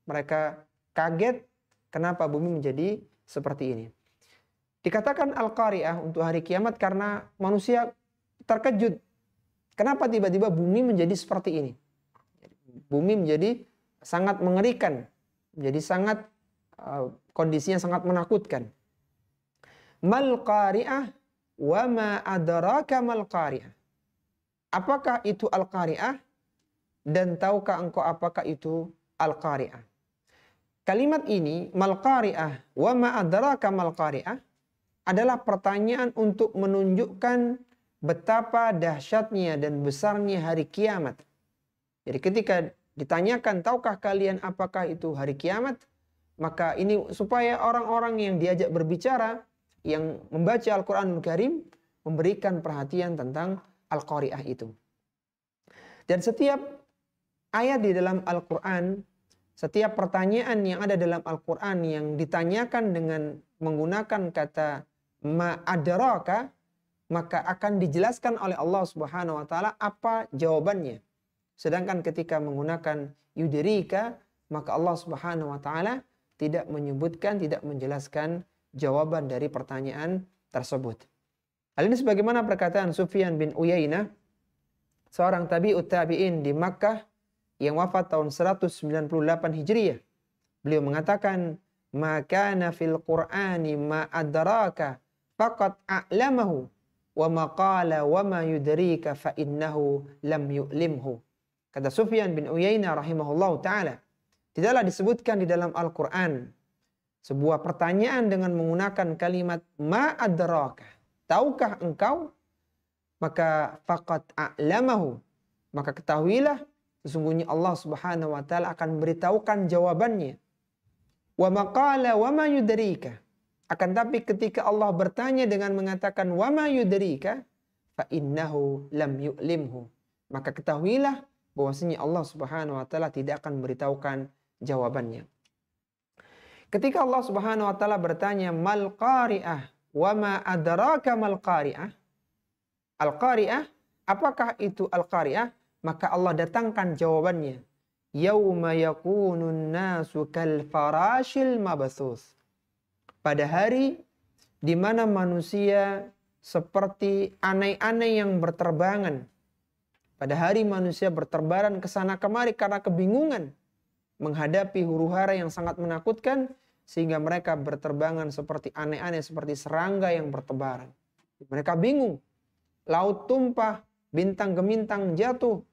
S2: mereka kaget, kenapa bumi menjadi seperti ini. Dikatakan Al-Qari'ah untuk hari kiamat karena manusia terkejut. Kenapa tiba-tiba bumi menjadi seperti ini? Bumi menjadi sangat mengerikan, menjadi sangat kondisinya sangat menakutkan. Mal qari'ah wa ma adraka mal qari'ah. Apakah itu Al-Qari'ah? Dan tahukah engkau apakah itu Al-Qari'ah? Kalimat ini, mal qari'ah wa ma adraka mal qari'ah, adalah pertanyaan untuk menunjukkan betapa dahsyatnya dan besarnya hari kiamat. Jadi ketika ditanyakan, tahukah kalian apakah itu hari kiamat? Maka ini supaya orang-orang yang diajak berbicara, yang membaca Al-Quranul Karim, memberikan perhatian tentang Al-Qari'ah itu. Dan setiap ayat di dalam Al-Quran, setiap pertanyaan yang ada dalam Al-Quran yang ditanyakan dengan menggunakan kata ma'adraka, maka akan dijelaskan oleh Allah Subhanahu wa taala apa jawabannya. Sedangkan ketika menggunakan yudrika, maka Allah Subhanahu wa taala tidak menyebutkan, tidak menjelaskan jawaban dari pertanyaan tersebut. Hal ini sebagaimana perkataan Sufyan bin Uyainah, seorang tabi'ut tabi'in di Makkah yang wafat tahun 198 Hijriah. Beliau mengatakan, "Ma kana fil Qur'ani ma adraka faqad a'lamahu wa ma qala wa ma yudrika fa innahu lam yu'limhu." Kata Sufyan bin Uyainah rahimahullahu taala, tidaklah disebutkan di dalam Al-Qur'an sebuah pertanyaan dengan menggunakan kalimat ma adraka, tahukah engkau? Maka faqad a'lamahu, maka ketahuilah sesungguhnya Allah Subhanahu wa taala akan memberitahukan jawabannya. Wa maqala wa ma yudrika, akan tapi ketika Allah bertanya dengan mengatakan wa ma yudrika fa innahu lam yu'limhu, maka ketahuilah bahwasanya Allah Subhanahu wa taala tidak akan memberitahukan jawabannya. Ketika Allah Subhanahu wa taala bertanya mal qari'ah wa ma adraka mal qari'ah, Al-Qari'ah, apakah itu Al-Qari'ah? Maka Allah datangkan jawabannya. yauma yakunun nasu kal farashil mabthus. Pada hari di mana manusia seperti anai-anai yang berterbangan. Pada hari manusia berterbaran ke sana kemari karena kebingungan menghadapi huru-hara yang sangat menakutkan, sehingga mereka berterbangan seperti anai-anai, seperti serangga yang bertebaran. Mereka bingung. Laut tumpah, bintang gemintang jatuh,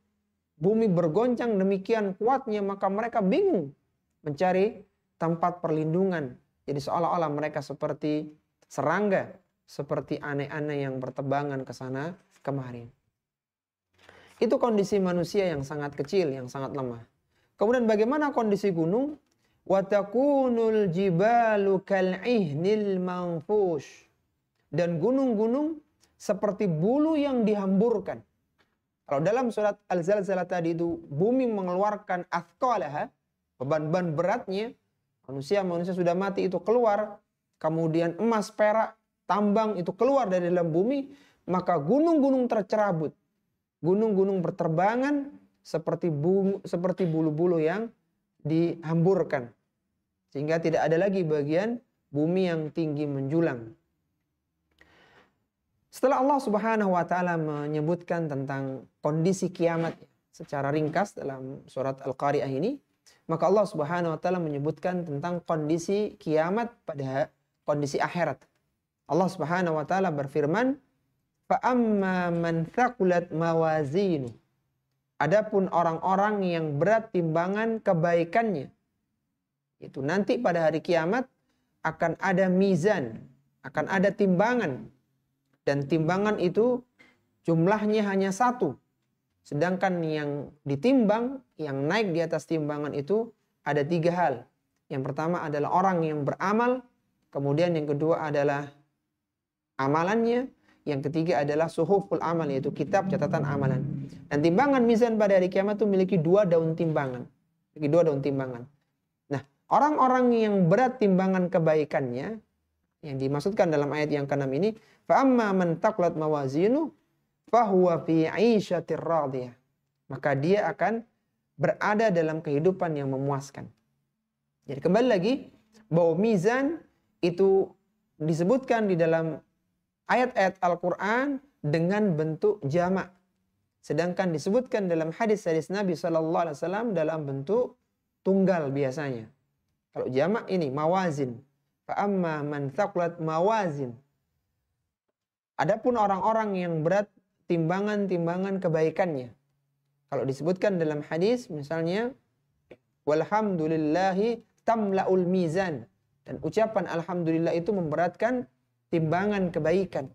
S2: bumi bergoncang demikian kuatnya, maka mereka bingung mencari tempat perlindungan. Jadi seolah-olah mereka seperti serangga, seperti aneh-aneh yang bertebangan ke sana kemari. Itu kondisi manusia yang sangat kecil, yang sangat lemah. Kemudian bagaimana kondisi gunung? Wa takunul jibalu kal'ihnil manfush. Dan gunung-gunung seperti bulu yang dihamburkan. Kalau dalam surat Al-Zalzalah tadi itu bumi mengeluarkan athqalaha, beban-beban beratnya, manusia sudah mati itu keluar, kemudian emas, perak, tambang itu keluar dari dalam bumi, maka gunung-gunung tercerabut. Gunung-gunung berterbangan seperti bulu-bulu yang dihamburkan. Sehingga tidak ada lagi bagian bumi yang tinggi menjulang. Setelah Allah Subhanahu wa taala menyebutkan tentang kondisi kiamat secara ringkas dalam surat Al-Qari'ah ini, maka Allah Subhanahu wa taala menyebutkan tentang kondisi kiamat pada kondisi akhirat. Allah Subhanahu wa taala berfirman, fa amma man thaqulat mawazinu. Adapun orang-orang yang berat timbangan kebaikannya, itu nanti pada hari kiamat akan ada mizan, akan ada timbangan, dan timbangan itu jumlahnya hanya satu. Sedangkan yang ditimbang, yang naik di atas timbangan itu ada 3 hal. Yang pertama adalah orang yang beramal, kemudian yang kedua adalah amalannya, yang ketiga adalah suhuful amal, yaitu kitab catatan amalan. Dan timbangan mizan pada hari kiamat itu memiliki 2 daun timbangan. Memiliki 2 daun timbangan. Nah, orang-orang yang berat timbangan kebaikannya, yang dimaksudkan dalam ayat yang ke-6 ini, fa amma man taqlat mawazinu fahuwa fi 'ishatir radiyah. Maka dia akan berada dalam kehidupan yang memuaskan. Jadi kembali lagi bahwa mizan itu disebutkan di dalam ayat-ayat Al-Quran dengan bentuk jamak. Sedangkan disebutkan dalam hadis-hadis Nabi SAW dalam bentuk tunggal biasanya. Kalau jamak ini mawazin. Fa'amma man thaqulat mawazin. Adapun orang-orang yang berat timbangan-timbangan kebaikannya. Kalau disebutkan dalam hadis misalnya, walhamdulillahi tamla'ul mizan. Dan ucapan alhamdulillah itu memberatkan timbangan kebaikan.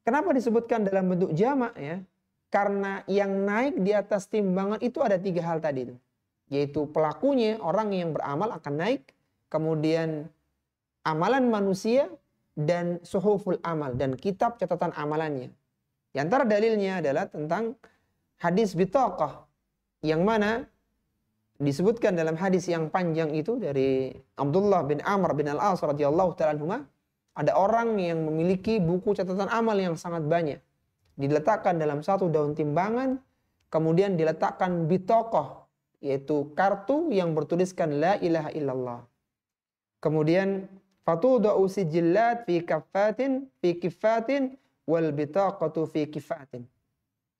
S2: Kenapa disebutkan dalam bentuk jamak ya? Karena yang naik di atas timbangan itu ada 3 hal tadi itu. Yaitu pelakunya, orang yang beramal akan naik, kemudian amalan manusia, dan suhuful amal, dan kitab catatan amalannya. Di antara dalilnya adalah tentang hadis bitaqah, yang mana disebutkan dalam hadis yang panjang itu dari Abdullah bin Amr bin Al-As radhiyallahu ta'ala anhuma. Ada orang yang memiliki buku catatan amal yang sangat banyak. Diletakkan dalam 1 daun timbangan, kemudian diletakkan bitaqah, yaitu kartu yang bertuliskan la ilaha illallah. Kemudian fatudau sijillat fi kifatin wal bitaqatu fi kifatin.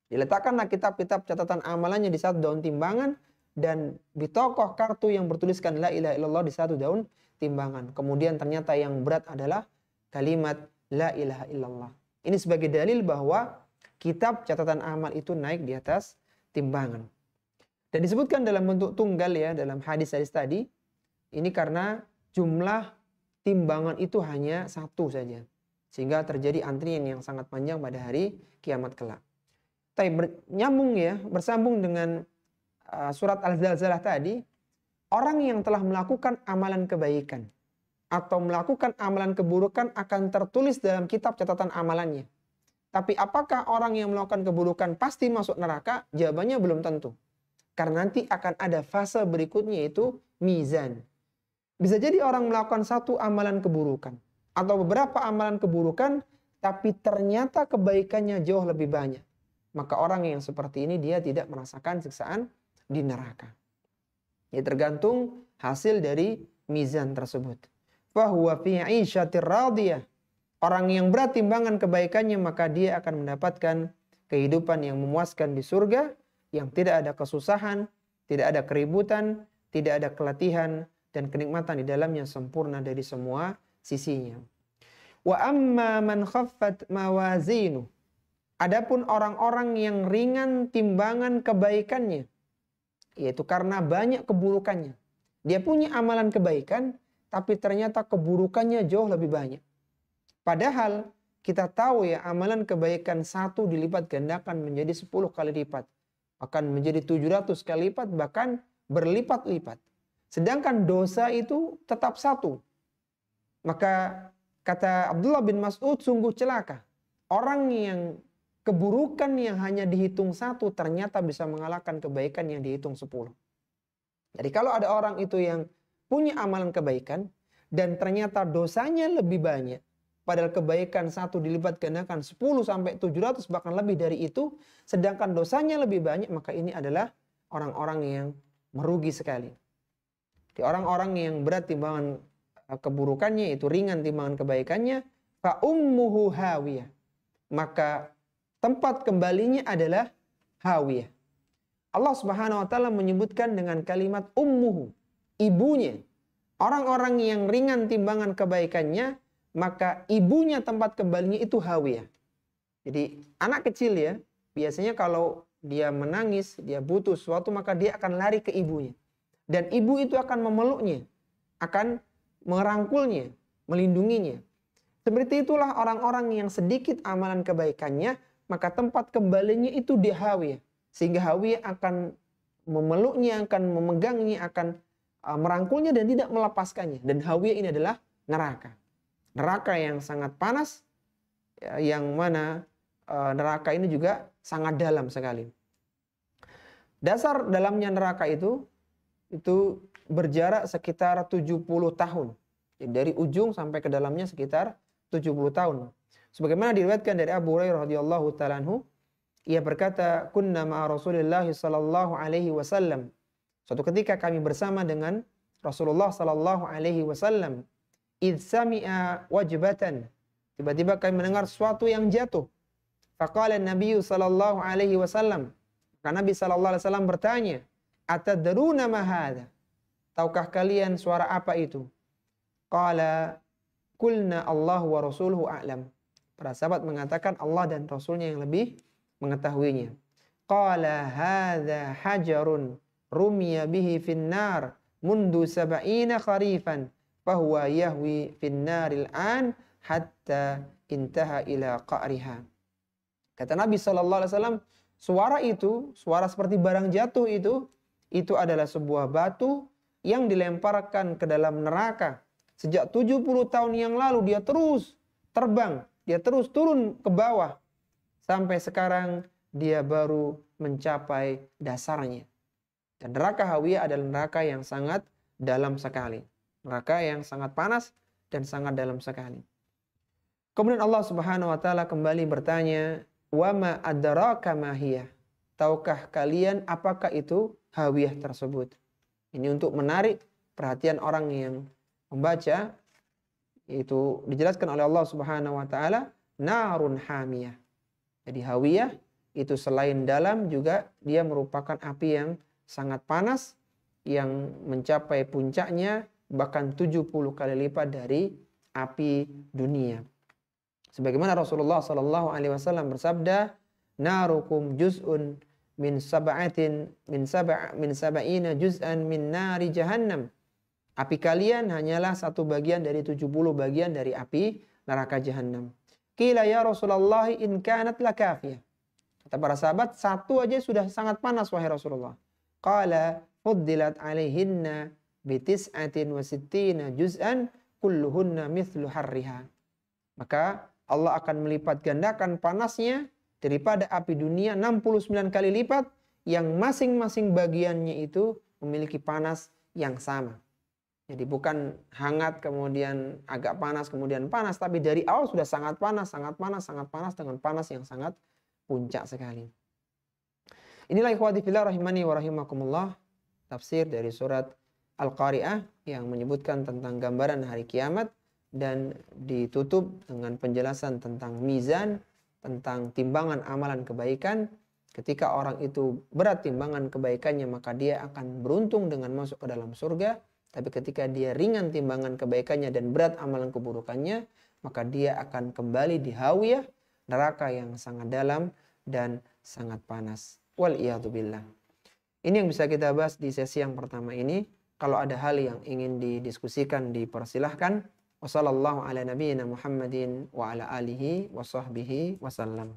S2: Diletakkanlah kitab-kitab catatan amalannya di 1 daun timbangan, dan bitaqah, kartu yang bertuliskan la ilaha illallah, di 1 daun timbangan. Kemudian ternyata yang berat adalah kalimat la ilaha illallah. Ini sebagai dalil bahwa kitab catatan amal itu naik di atas timbangan. Dan disebutkan dalam bentuk tunggal ya, dalam hadis-hadis tadi. Ini karena jumlah timbangan itu hanya 1 saja. Sehingga terjadi antrian yang sangat panjang pada hari kiamat kelak. Tapi bersambung dengan surat Al-Zalzalah tadi, orang yang telah melakukan amalan kebaikan atau melakukan amalan keburukan akan tertulis dalam kitab catatan amalannya. Tapi apakah orang yang melakukan keburukan pasti masuk neraka? Jawabannya belum tentu. Karena nanti akan ada fase berikutnya, yaitu mizan. Bisa jadi orang melakukan 1 amalan keburukan atau beberapa amalan keburukan, tapi ternyata kebaikannya jauh lebih banyak. Maka orang yang seperti ini dia tidak merasakan siksaan di neraka. Ya, tergantung hasil dari mizan tersebut. Fahuwa fi 'isyatir radiyah. Orang yang berat timbangan kebaikannya, maka dia akan mendapatkan kehidupan yang memuaskan di surga, yang tidak ada kesusahan, tidak ada keributan, tidak ada keletihan, dan kenikmatan di dalamnya sempurna dari semua sisinya. Wa amma man khaffat mawazinu. Adapun orang-orang yang ringan timbangan kebaikannya, yaitu karena banyak keburukannya. Dia punya amalan kebaikan, tapi ternyata keburukannya jauh lebih banyak. Padahal kita tahu ya, amalan kebaikan 1 dilipat gandakan menjadi 10 kali lipat. Akan menjadi 700 kali lipat, bahkan berlipat-lipat. Sedangkan dosa itu tetap 1. Maka kata Abdullah bin Mas'ud, sungguh celaka orang yang keburukan yang hanya dihitung 1 ternyata bisa mengalahkan kebaikan yang dihitung 10. Jadi kalau ada orang itu yang punya amalan kebaikan dan ternyata dosanya lebih banyak, padahal kebaikan 1 dilipat gandakan 10 sampai 700 bahkan lebih dari itu, sedangkan dosanya lebih banyak, maka ini adalah orang-orang yang merugi sekali. Di orang-orang yang berat timbangan keburukannya, itu ringan timbangan kebaikannya, fa ummuhu hawiyah, maka tempat kembalinya adalah hawiyah. Allah Subhanahu wa taala menyebutkan dengan kalimat ummuhu, ibunya. Orang-orang yang ringan timbangan kebaikannya, maka ibunya tempat kembalinya itu hawiyah. Jadi anak kecil ya, biasanya kalau dia menangis, dia butuh sesuatu, maka dia akan lari ke ibunya. Dan ibu itu akan memeluknya, akan merangkulnya, melindunginya. Seperti itulah orang-orang yang sedikit amalan kebaikannya, maka tempat kembalinya itu di hawiyah. Sehingga hawiyah akan memeluknya, akan memegangnya, akan merangkulnya dan tidak melepaskannya. Dan hawiyah ini adalah neraka. Neraka yang sangat panas, yang mana neraka ini juga sangat dalam sekali. Dasar dalamnya neraka itu berjarak sekitar 70 tahun. Jadi dari ujung sampai ke dalamnya sekitar 70 tahun. Sebagaimana diriwayatkan dari Abu Hurairah radhiyallahu ta'ala anhu, ia berkata, "Kunna ma'a Rasulillah sallallahu alaihi wasallam." Suatu ketika kami bersama dengan Rasulullah sallallahu alaihi wasallam. Idh sami'a wajbatan. Tiba-tiba kami mendengar sesuatu yang jatuh. Faqala Nabi sallallahu alaihi wasallam. Maka Nabi sallallahu alaihi wasallam bertanya, "Atadruna ma hadha?" Tahukah kalian suara apa itu? Qala qulna Allah wa rasuluhu a'lam. Para sahabat mengatakan Allah dan Rasulnya yang lebih mengetahuinya. Qala hadha hajarun rumiya bihi finnar mundu sab'ina kharifan. Fahuwa yahwi finnaril an hatta intaha ila qa'riha. Kata Nabi SAW, suara itu, suara seperti barang jatuh itu adalah sebuah batu yang dilemparkan ke dalam neraka. Sejak 70 tahun yang lalu dia terus terbang, dia terus turun ke bawah. Sampai sekarang dia baru mencapai dasarnya. Dan neraka hawiyah adalah neraka yang sangat dalam sekali. Neraka yang sangat panas dan sangat dalam sekali. Kemudian Allah Subhanahu wa taala kembali bertanya, "Wa ma adraka ma hiya?" Tahukah kalian apakah itu hawiyah tersebut? Ini untuk menarik perhatian orang yang membaca. Itu dijelaskan oleh Allah Subhanahu wa taala, narun hamiyah. Jadi hawiyah itu selain dalam juga dia merupakan api yang sangat panas yang mencapai puncaknya bahkan 70 kali lipat dari api dunia. Sebagaimana Rasulullah sallallahu alaihi wasallam bersabda, "Narukum juz'un min sab'ina juz'an min nari jahannam." Api kalian hanyalah satu bagian dari 70 bagian dari api neraka jahannam. Qila ya Rasulullah in kanat lakafiyah. Kata para sahabat, satu aja sudah sangat panas wahai Rasulullah. Qala fuddilat alaihinna bitis'atin wa sittina juz'an kulluhunna mithlu harriha. Maka Allah akan melipat gandakan panasnya daripada api dunia 69 kali lipat yang masing-masing bagiannya itu memiliki panas yang sama. Jadi bukan hangat kemudian agak panas kemudian panas, tapi dari awal sudah sangat panas, sangat panas, sangat panas dengan panas yang sangat puncak sekali. Inilah ikhwati fillah rahimani wa rahimakumullah. tafsir dari surat Al-Qari'ah yang menyebutkan tentang gambaran hari kiamat, dan ditutup dengan penjelasan tentang mizan, tentang timbangan amalan kebaikan. Ketika orang itu berat timbangan kebaikannya, maka dia akan beruntung dengan masuk ke dalam surga. Tapi ketika dia ringan timbangan kebaikannya dan berat amalan keburukannya, maka dia akan kembali di hawiyah, neraka yang sangat dalam dan sangat panas. Wal'iyadzubillah. Ini yang bisa kita bahas di sesi yang pertama ini. Kalau ada hal yang ingin didiskusikan, dipersilahkan. Wassallallahu ala nabiyyina Muhammadin wa ala alihi wa sahbihi wasallam.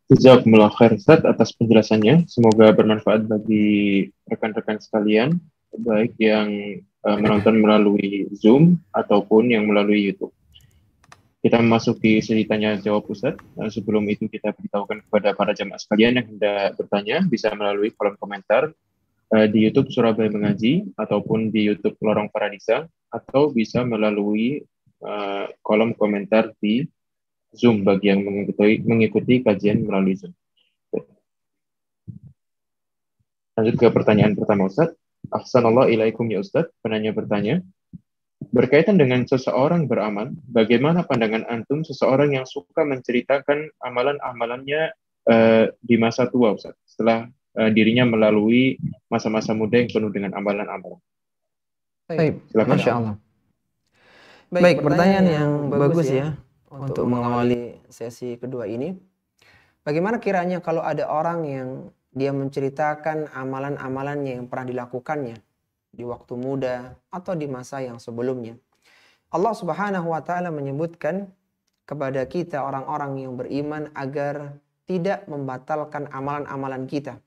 S1: Jazakumullah khair Ustaz atas penjelasannya. Semoga bermanfaat bagi rekan-rekan sekalian, baik yang menonton melalui Zoom ataupun yang melalui YouTube. Kita memasuki sesi tanya jawab Ustaz. Sebelum itu kita beritahukan kepada para jamaah sekalian yang hendak bertanya bisa melalui kolom komentar di YouTube Surabaya Mengaji ataupun di YouTube Lorong Paradisa, atau bisa melalui kolom komentar di Zoom bagi yang mengikuti kajian melalui Zoom. Lanjut ke pertanyaan pertama Ustaz. Ahsanallahu ilaikum ya Ustaz. Penanya bertanya, berkaitan dengan seseorang beramal, bagaimana pandangan antum seseorang yang suka menceritakan amalan-amalannya di masa tua Ustaz, setelah dirinya melalui masa-masa muda yang penuh dengan amalan-amalan?
S2: Baik,
S1: Silakan.
S2: Masya Allah. Baik, pertanyaan yang bagus ya untuk mengawali sesi kedua ini. Bagaimana kiranya kalau ada orang yang dia menceritakan amalan-amalannya yang pernah dilakukannya di waktu muda atau di masa yang sebelumnya. Allah Subhanahu wa taala menyebutkan kepada kita orang-orang yang beriman agar tidak membatalkan amalan-amalan kita.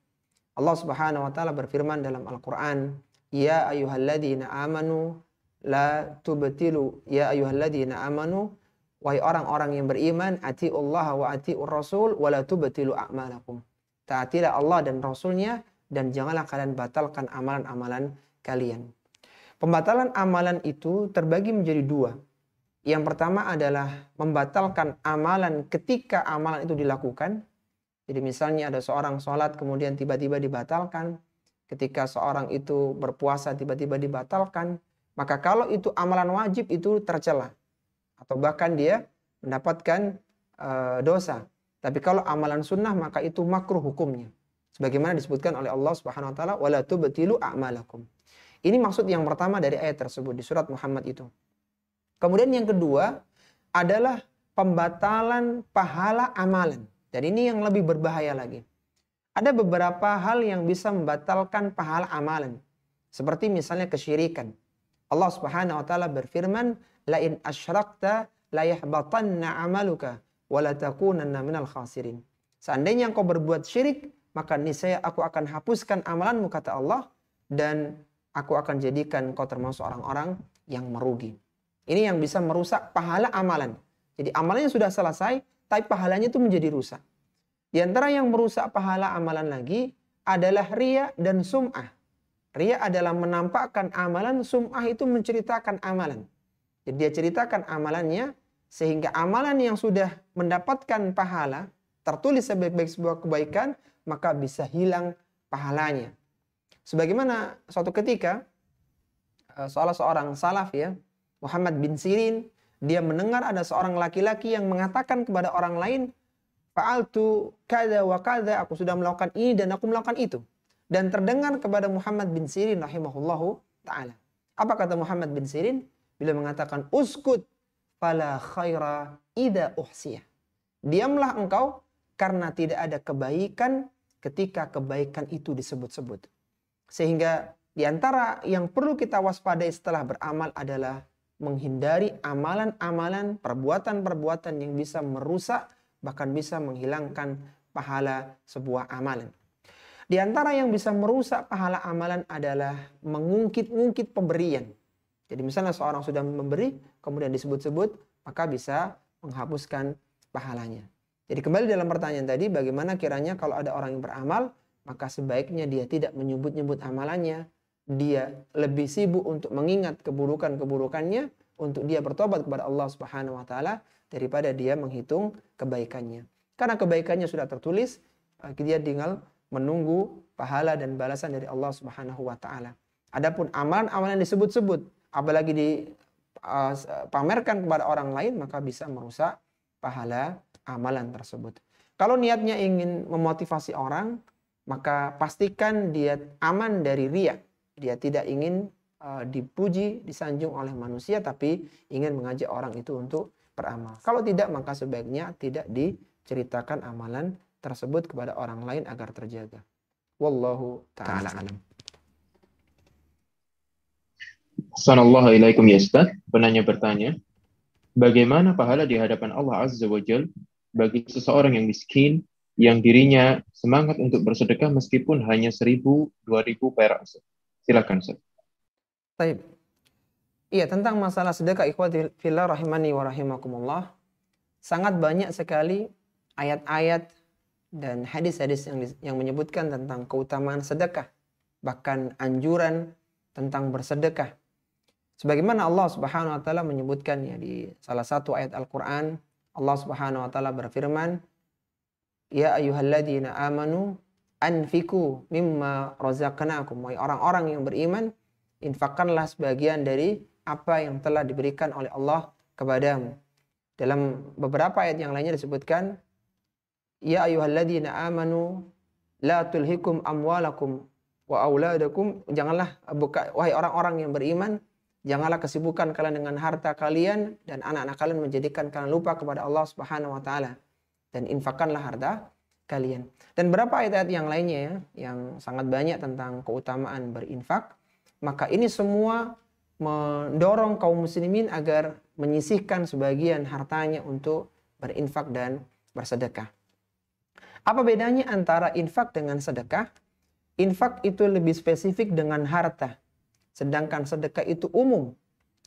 S2: Allah Subhanahu wa taala berfirman dalam Al-Qur'an, "Ya ayyuhalladzina amanu la tubtilu ya ayyuhalladzina amanu, wahai orang-orang yang beriman, atiullaha wa atiur rasul wa la tubtilu a'malakum." Taatilah Allah dan Rasulnya dan janganlah kalian batalkan amalan-amalan kalian. Pembatalan amalan itu terbagi menjadi dua. Yang pertama adalah membatalkan amalan ketika amalan itu dilakukan. Jadi misalnya ada seorang sholat kemudian tiba-tiba dibatalkan. Ketika seorang itu berpuasa tiba-tiba dibatalkan. Maka kalau itu amalan wajib itu tercela. Atau bahkan dia mendapatkan dosa. Tapi kalau amalan sunnah maka itu makruh hukumnya. Sebagaimana disebutkan oleh Allah Subhanahu wa taala, "Wala tubtilu a'malakum." Ini maksud yang pertama dari ayat tersebut di surat Muhammad itu. Kemudian yang kedua adalah pembatalan pahala amalan. Dan ini yang lebih berbahaya lagi. Ada beberapa hal yang bisa membatalkan pahala amalan. Seperti misalnya kesyirikan. Allah Subhanahu wa taala berfirman, "La in asyrakta la yahbatanna 'amaluka wa la takunanna minal khasirin." Seandainya engkau berbuat syirik, maka niscaya aku akan hapuskan amalanmu, kata Allah, dan aku akan jadikan kau termasuk orang-orang yang merugi. Ini yang bisa merusak pahala amalan. Jadi amalannya sudah selesai, tapi pahalanya itu menjadi rusak. Di antara yang merusak pahala amalan lagi adalah riya dan sum'ah. Riya adalah menampakkan amalan, sum'ah itu menceritakan amalan. Jadi dia ceritakan amalannya, sehingga amalan yang sudah mendapatkan pahala, tertulis sebaik-baik sebuah kebaikan, maka bisa hilang pahalanya. Sebagaimana suatu ketika salah seorang salaf ya, Muhammad bin Sirin, dia mendengar ada seorang laki-laki yang mengatakan kepada orang lain, "Fa'altu kada wa kada," aku sudah melakukan ini dan aku melakukan itu. Dan terdengar kepada Muhammad bin Sirin rahimahullahu ta'ala. Apa kata Muhammad bin Sirin? Bila mengatakan, "Uskut fala khaira idza uhsiyah." Diamlah engkau karena tidak ada kebaikan ketika kebaikan itu disebut-sebut. Sehingga di antara yang perlu kita waspadai setelah beramal adalah menghindari amalan-amalan, perbuatan-perbuatan yang bisa merusak, bahkan bisa menghilangkan pahala sebuah amalan. Di antara yang bisa merusak pahala amalan adalah mengungkit-ungkit pemberian. Jadi misalnya seorang sudah memberi, kemudian disebut-sebut, maka bisa menghapuskan pahalanya. Jadi kembali dalam pertanyaan tadi, bagaimana kiranya kalau ada orang yang beramal, maka sebaiknya dia tidak menyebut-nyebut amalannya. Dia lebih sibuk untuk mengingat keburukan-keburukannya, untuk dia bertobat kepada Allah Subhanahu wa taala daripada dia menghitung kebaikannya. Karena kebaikannya sudah tertulis, dia tinggal menunggu pahala dan balasan dari Allah Subhanahu wa taala. Adapun amalan-amalan yang disebut-sebut apalagi dipamerkan kepada orang lain, maka bisa merusak pahala amalan tersebut. Kalau niatnya ingin memotivasi orang, maka pastikan dia aman dari riya. Dia tidak ingin dipuji, disanjung oleh manusia, tapi ingin mengajak orang itu untuk beramal. Kalau tidak, maka sebaiknya tidak diceritakan amalan tersebut kepada orang lain agar terjaga. Wallahu ta'ala alam.
S1: Assalamualaikum ilaikum ya Ustaz. Penanya bertanya, bagaimana pahala di hadapan Allah Azza wa Jal bagi seseorang yang miskin, yang dirinya semangat untuk bersedekah meskipun hanya 1.000, 2.000 perak? Silakan Ustaz.
S2: Baik. Iya, tentang masalah sedekah ikhwati fillah rahimani wa rahimakumullah. Sangat banyak sekali ayat-ayat dan hadis-hadis yang menyebutkan tentang keutamaan sedekah, bahkan anjuran tentang bersedekah. Sebagaimana Allah Subhanahu wa taala menyebutkannya di salah satu ayat Al-Qur'an, Allah Subhanahu wa taala berfirman, "Ya ayyuhalladzina amanu anfiqu mimma razaqnakum." Wahai orang-orang yang beriman, infakkanlah sebagian dari apa yang telah diberikan oleh Allah kepadamu. Dalam beberapa ayat yang lainnya disebutkan, "Ya ayyuhalladzina amanu la tulhikum amwalakum wa auladakum." Janganlah wahai orang-orang yang beriman, janganlah kesibukan kalian dengan harta kalian dan anak-anak kalian menjadikan kalian lupa kepada Allah Subhanahu wa taala. Dan infakkanlah harta kalian. Dan beberapa ayat-ayat yang lainnya ya, yang sangat banyak tentang keutamaan berinfak. Maka ini semua mendorong kaum muslimin agar menyisihkan sebagian hartanya untuk berinfak dan bersedekah. Apa bedanya antara infak dengan sedekah? Infak itu lebih spesifik dengan harta, sedangkan sedekah itu umum.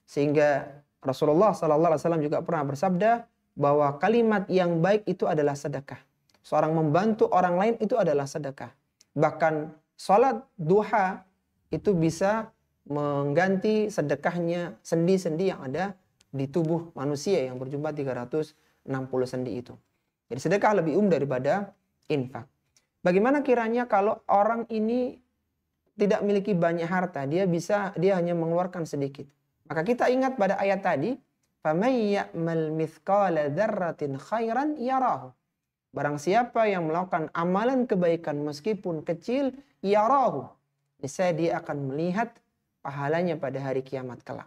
S2: Sehingga Rasulullah SAW juga pernah bersabda bahwa kalimat yang baik itu adalah sedekah. Seorang membantu orang lain itu adalah sedekah. Bahkan salat duha itu bisa mengganti sedekahnya sendi-sendi yang ada di tubuh manusia yang berjumlah 360 sendi itu. Jadi sedekah lebih daripada infak. Bagaimana kiranya kalau orang ini tidak memiliki banyak harta, dia hanya mengeluarkan sedikit. Maka kita ingat pada ayat tadi, "Faman ya'mal mithqala dzarratin khairan yarahu." Barang siapa yang melakukan amalan kebaikan meskipun kecil, yarahu, niscaya dia akan melihat pahalanya pada hari kiamat kelak.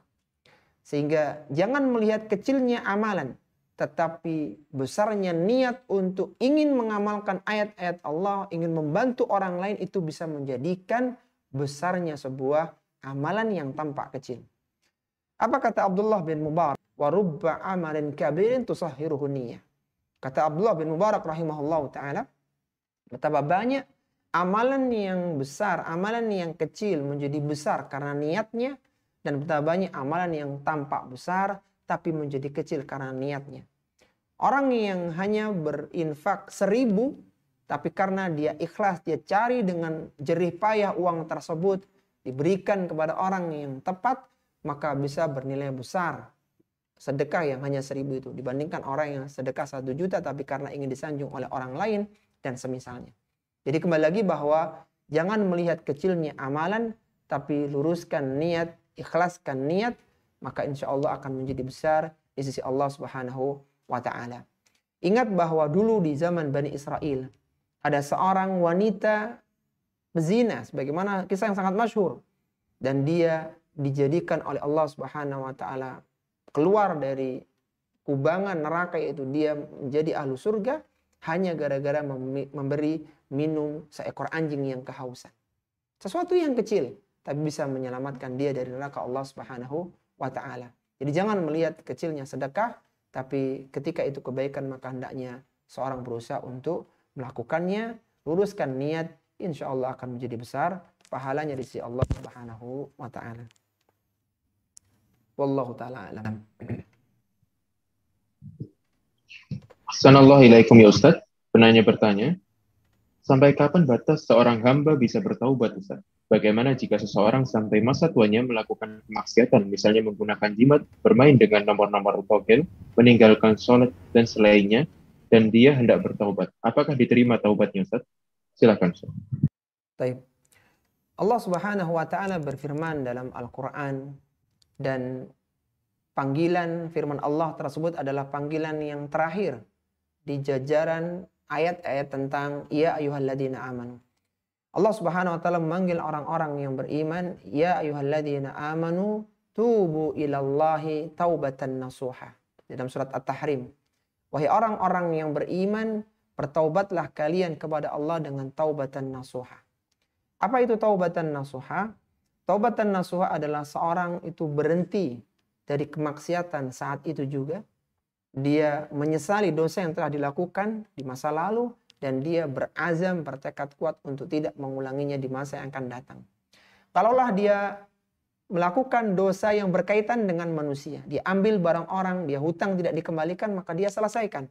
S2: Sehingga jangan melihat kecilnya amalan, tetapi besarnya niat untuk ingin mengamalkan ayat-ayat Allah, ingin membantu orang lain, itu bisa menjadikan besarnya sebuah amalan yang tampak kecil. Apa kata Abdullah bin Mubarak? "Wa rubba amalin kabirin tusahhiruhu niyah." Kata Abdullah bin Mubarak rahimahullah ta'ala, betapa banyak amalan yang besar, amalan yang kecil menjadi besar karena niatnya, dan betapa banyak amalan yang tampak besar tapi menjadi kecil karena niatnya. Orang yang hanya berinfak 1.000, tapi karena dia ikhlas, dia cari dengan jerih payah uang tersebut diberikan kepada orang yang tepat, maka bisa bernilai besar sedekah yang hanya 1.000 itu dibandingkan orang yang sedekah 1 juta tapi karena ingin disanjung oleh orang lain dan semisalnya. Jadi kembali lagi bahwa jangan melihat kecilnya amalan, tapi luruskan niat, ikhlaskan niat, maka insya Allah akan menjadi besar di sisi Allah Subhanahu wa ta'ala. Ingat bahwa dulu di zaman Bani Israel ada seorang wanita bezina, sebagaimana kisah yang sangat masyhur, dan dia dijadikan oleh Allah Subhanahu wa ta'ala keluar dari kubangan neraka, yaitu dia menjadi ahlu surga hanya gara-gara memberi minum seekor anjing yang kehausan. Sesuatu yang kecil tapi bisa menyelamatkan dia dari neraka Allah Subhanahu wa ta'ala. Jadi jangan melihat kecilnya sedekah, tapi ketika itu kebaikan maka hendaknya seorang berusaha untuk melakukannya, luruskan niat, insya Allah akan menjadi besar pahalanya di sisi Allah Subhanahu wa ta'ala. Wallahu ta'ala alam.
S1: Assalamualaikum ya Ustaz. Penanya bertanya, sampai kapan batas seorang hamba bisa bertaubat Ustaz? Bagaimana jika seseorang sampai masa tuanya melakukan kemaksiatan, misalnya menggunakan jimat, bermain dengan nomor-nomor togel, meninggalkan sholat dan selainnya, dan dia hendak bertaubat. Apakah diterima taubatnya, Ustaz? Silakan, Ustaz.
S2: Taib. Allah Subhanahu wa taala berfirman dalam Al-Qur'an, dan panggilan firman Allah tersebut adalah panggilan yang terakhir di jajaran ayat-ayat tentang ya ayyuhalladzina amanu. Allah Subhanahu wa taala memanggil orang-orang yang beriman, ya ayyuhalladzina amanu tubu ilallahi taubatan nasuha. Dalam surat At-Tahrim. Wahai orang-orang yang beriman, bertaubatlah kalian kepada Allah dengan taubatan nasuha. Apa itu taubatan nasuha? Taubatan nasuha adalah seorang itu berhenti dari kemaksiatan saat itu juga. Dia menyesali dosa yang telah dilakukan di masa lalu, dan dia berazam, bertekad kuat untuk tidak mengulanginya di masa yang akan datang. Kalaulah dia melakukan dosa yang berkaitan dengan manusia, dia ambil barang orang, dia hutang tidak dikembalikan, maka dia selesaikan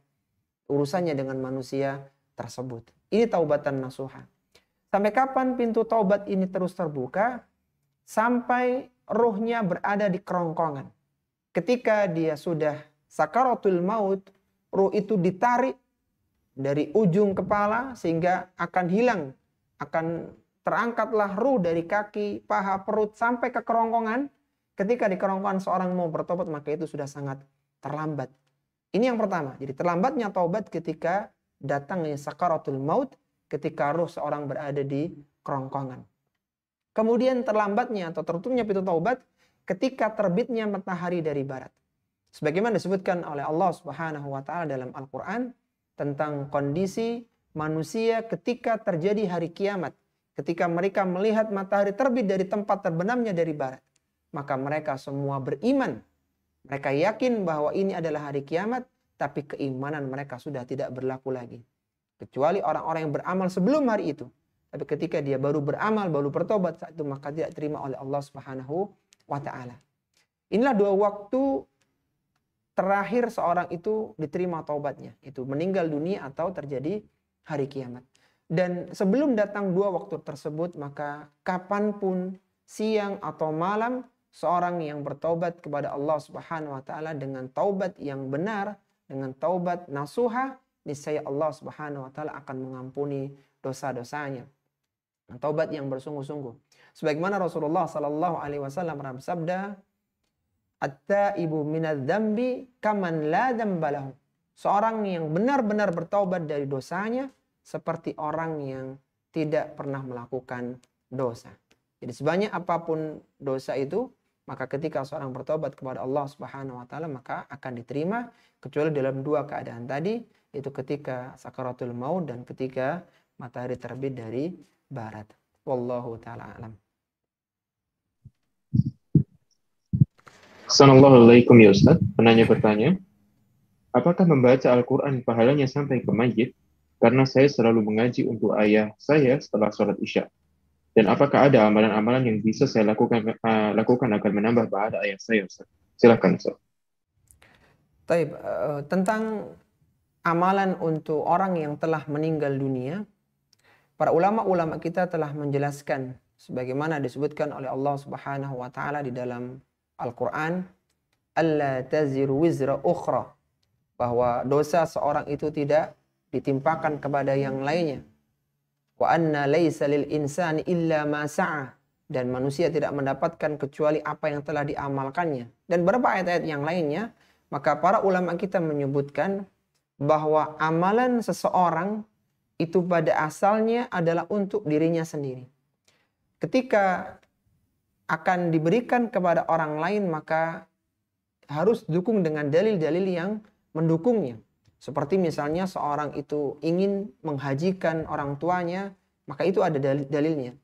S2: urusannya dengan manusia tersebut. Ini taubatan nasuha. Sampai kapan pintu taubat ini terus terbuka? Sampai ruhnya berada di kerongkongan. Ketika dia sudah sakaratul maut, ruh itu ditarik dari ujung kepala sehingga akan hilang, akan terangkatlah ruh dari kaki, paha, perut sampai ke kerongkongan. Ketika di kerongkongan seorang mau bertobat, maka itu sudah sangat terlambat. Ini yang pertama. Jadi terlambatnya taubat ketika datangnya sakaratul maut, ketika ruh seorang berada di kerongkongan. Kemudian terlambatnya atau tertutupnya pintu taubat ketika terbitnya matahari dari barat. Sebagaimana disebutkan oleh Allah Subhanahu wa taala dalam Al-Qur'an tentang kondisi manusia ketika terjadi hari kiamat. Ketika mereka melihat matahari terbit dari tempat terbenamnya dari barat, maka mereka semua beriman. Mereka yakin bahwa ini adalah hari kiamat, tapi keimanan mereka sudah tidak berlaku lagi. Kecuali orang-orang yang beramal sebelum hari itu. Tapi ketika dia baru beramal, baru bertobat saat itu, maka tidak terima oleh Allah Subhanahu wa taala. Inilah dua waktu terakhir seorang itu diterima taubatnya, itu meninggal dunia atau terjadi hari kiamat. Dan sebelum datang dua waktu tersebut, maka kapanpun, siang atau malam, seorang yang bertaubat kepada Allah Subhanahu wa taala dengan taubat yang benar, dengan taubat nasuha, niscaya Allah Subhanahu wa taala akan mengampuni dosa-dosanya. Taubat yang bersungguh-sungguh. Sebagaimana Rasulullah sallallahu alaihi wasallam bersabda, "At-taibu minadz-dzambi kaman la dzambalahu." Seorang yang benar-benar bertaubat dari dosanya seperti orang yang tidak pernah melakukan dosa. Jadi sebanyak apapun dosa itu, maka ketika seorang bertobat kepada Allah Subhanahu wa taala, maka akan diterima, kecuali dalam dua keadaan tadi, itu ketika sakaratul maut dan ketika matahari terbit dari barat. Wallahu taala alam.
S1: Assalamualaikum ya Ustaz. Penanya bertanya, apakah membaca Al-Quran pahalanya sampai ke mayit? Karena saya selalu mengaji untuk ayah saya setelah sholat isya. Dan apakah ada amalan-amalan yang bisa saya lakukan agar menambah pahala ayah saya, Ustaz? Silakan, Ustaz.
S2: Taib, tentang amalan untuk orang yang telah meninggal dunia, para ulama-ulama kita telah menjelaskan sebagaimana disebutkan oleh Allah Subhanahu wa taala di dalam Al-Qur'an, alla taziru wizra ukhra, bahwa dosa seorang itu tidak ditimpakan kepada yang lainnya. Wa anna laisa lil insani illa ma sa'a, dan manusia tidak mendapatkan kecuali apa yang telah diamalkannya. Dan beberapa ayat-ayat yang lainnya, maka para ulama kita menyebutkan bahwa amalan seseorang itu pada asalnya adalah untuk dirinya sendiri. Ketika akan diberikan kepada orang lain, maka harus didukung dengan dalil-dalil yang mendukungnya. Seperti misalnya seorang itu ingin menghajikan orang tuanya, maka itu ada dalilnya.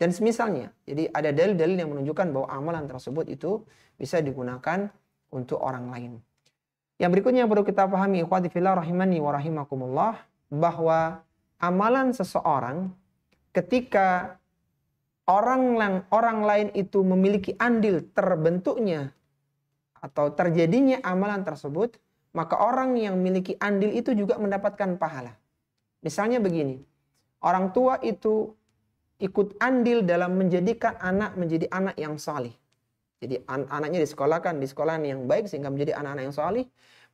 S2: Dan semisalnya, jadi ada dalil-dalil yang menunjukkan bahwa amalan tersebut itu bisa digunakan untuk orang lain. Yang berikutnya yang perlu kita pahami, ikhwati fillah rahimani wa rahimakumullah, bahwa amalan seseorang ketika orang lain itu memiliki andil terbentuknya atau terjadinya amalan tersebut, maka orang yang memiliki andil itu juga mendapatkan pahala. Misalnya begini, orang tua itu ikut andil dalam menjadikan anak menjadi anak yang salih. Jadi anaknya disekolahkan di sekolahan yang baik sehingga menjadi anak-anak yang salih,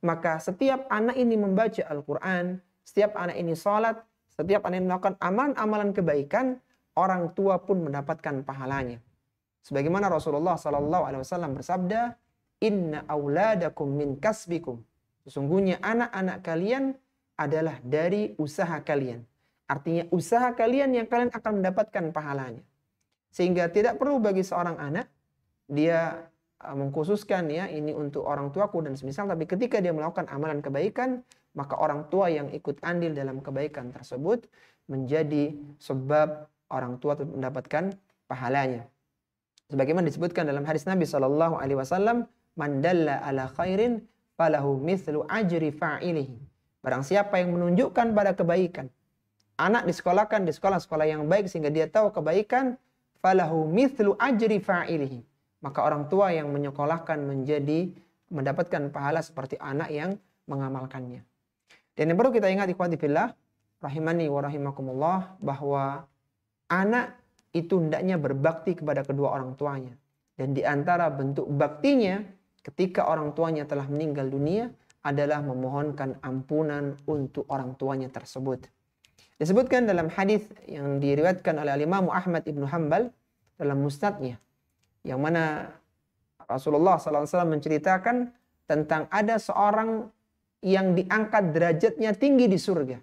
S2: maka setiap anak ini membaca Al-Quran, setiap anak ini sholat, setiap anak ini melakukan amalan-amalan kebaikan, orang tua pun mendapatkan pahalanya. Sebagaimana Rasulullah SAW bersabda, Inna auladakum min kasbikum. Sesungguhnya anak-anak kalian adalah dari usaha kalian. Artinya usaha kalian yang kalian akan mendapatkan pahalanya. Sehingga tidak perlu bagi seorang anak, dia mengkhususkan ya ini untuk orang tuaku dan semisal, tapi ketika dia melakukan amalan kebaikan, maka orang tua yang ikut andil dalam kebaikan tersebut menjadi sebab orang tua mendapatkan pahalanya. Sebagaimana disebutkan dalam hadis Nabi SAW, man dalla ala khairin falahu mithlu ajri fa'ilihi. Barang siapa yang menunjukkan pada kebaikan, anak disekolahkan di sekolah-sekolah yang baik sehingga dia tahu kebaikan, falahu mithlu ajri fa'ilihi. Maka orang tua yang menyekolahkan mendapatkan pahala seperti anak yang mengamalkannya. Dan yang perlu kita ingat ikhwati fillah, rahimani wa rahimakumullah, bahwa anak itu hendaknya berbakti kepada kedua orang tuanya. Dan di antara bentuk baktinya ketika orang tuanya telah meninggal dunia adalah memohonkan ampunan untuk orang tuanya tersebut. Disebutkan dalam hadis yang diriwayatkan oleh Imam Ahmad ibnu Hanbal dalam musnadnya, yang mana Rasulullah SAW menceritakan tentang ada seorang yang diangkat derajatnya tinggi di surga.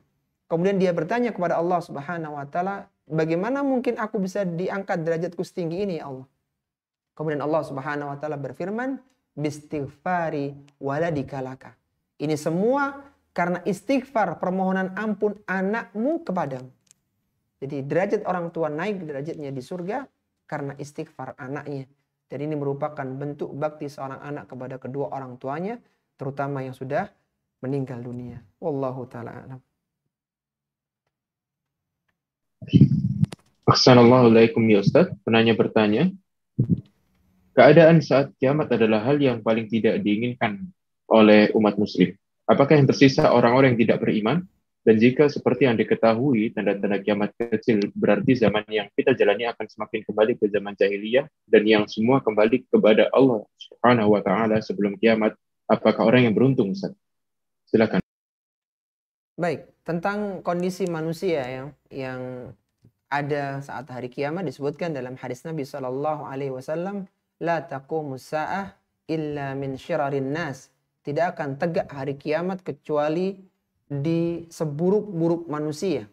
S2: Kemudian dia bertanya kepada Allah Subhanahu wa taala, bagaimana mungkin aku bisa diangkat derajatku setinggi ini ya Allah? Kemudian Allah Subhanahu wa taala berfirman, bistighfari waladika laka. Ini semua karena istighfar, permohonan ampun anakmu kepadamu. Jadi derajat orang tua naik derajatnya di surga karena istighfar anaknya. Dan ini merupakan bentuk bakti seorang anak kepada kedua orang tuanya, terutama yang sudah meninggal dunia. Wallahu ta'ala alam.
S1: Ahsanallahu alaikum ya Ustaz. Penanya bertanya, keadaan saat kiamat adalah hal yang paling tidak diinginkan oleh umat muslim. Apakah yang tersisa orang-orang yang tidak beriman? Dan jika seperti yang diketahui tanda-tanda kiamat kecil, berarti zaman yang kita jalani akan semakin kembali ke zaman jahiliyah dan yang semua kembali kepada Allah Subhanahu wa taala sebelum kiamat. Apakah orang yang beruntung, Ustaz? Silakan.
S2: Baik, tentang kondisi manusia yang ada saat hari kiamat disebutkan dalam hadis Nabi SAW, la taqumus sa'ah illa min syirarin nas. Tidak akan tegak hari kiamat kecuali di seburuk-buruk manusia.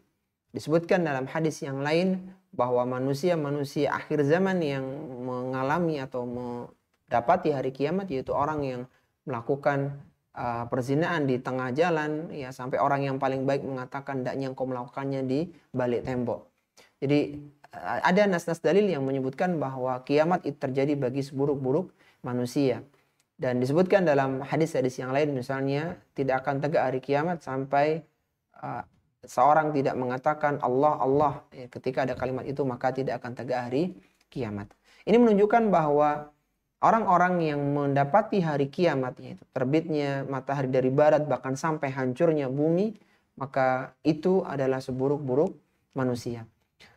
S2: Disebutkan dalam hadis yang lain bahwa manusia-manusia akhir zaman yang mengalami atau mendapati hari kiamat yaitu orang yang melakukan perzinaan di tengah jalan, ya sampai orang yang paling baik mengatakan hendaknya engkau melakukannya di balik tembok. Jadi ada nas-nas dalil yang menyebutkan bahwa kiamat itu terjadi bagi seburuk-buruk manusia. Dan disebutkan dalam hadis-hadis yang lain, misalnya tidak akan tegak hari kiamat sampai seorang tidak mengatakan Allah, Allah. Ya, ketika ada kalimat itu maka tidak akan tegak hari kiamat. Ini menunjukkan bahwa orang-orang yang mendapati hari kiamat, yaitu terbitnya matahari dari barat bahkan sampai hancurnya bumi, maka itu adalah seburuk-buruk manusia.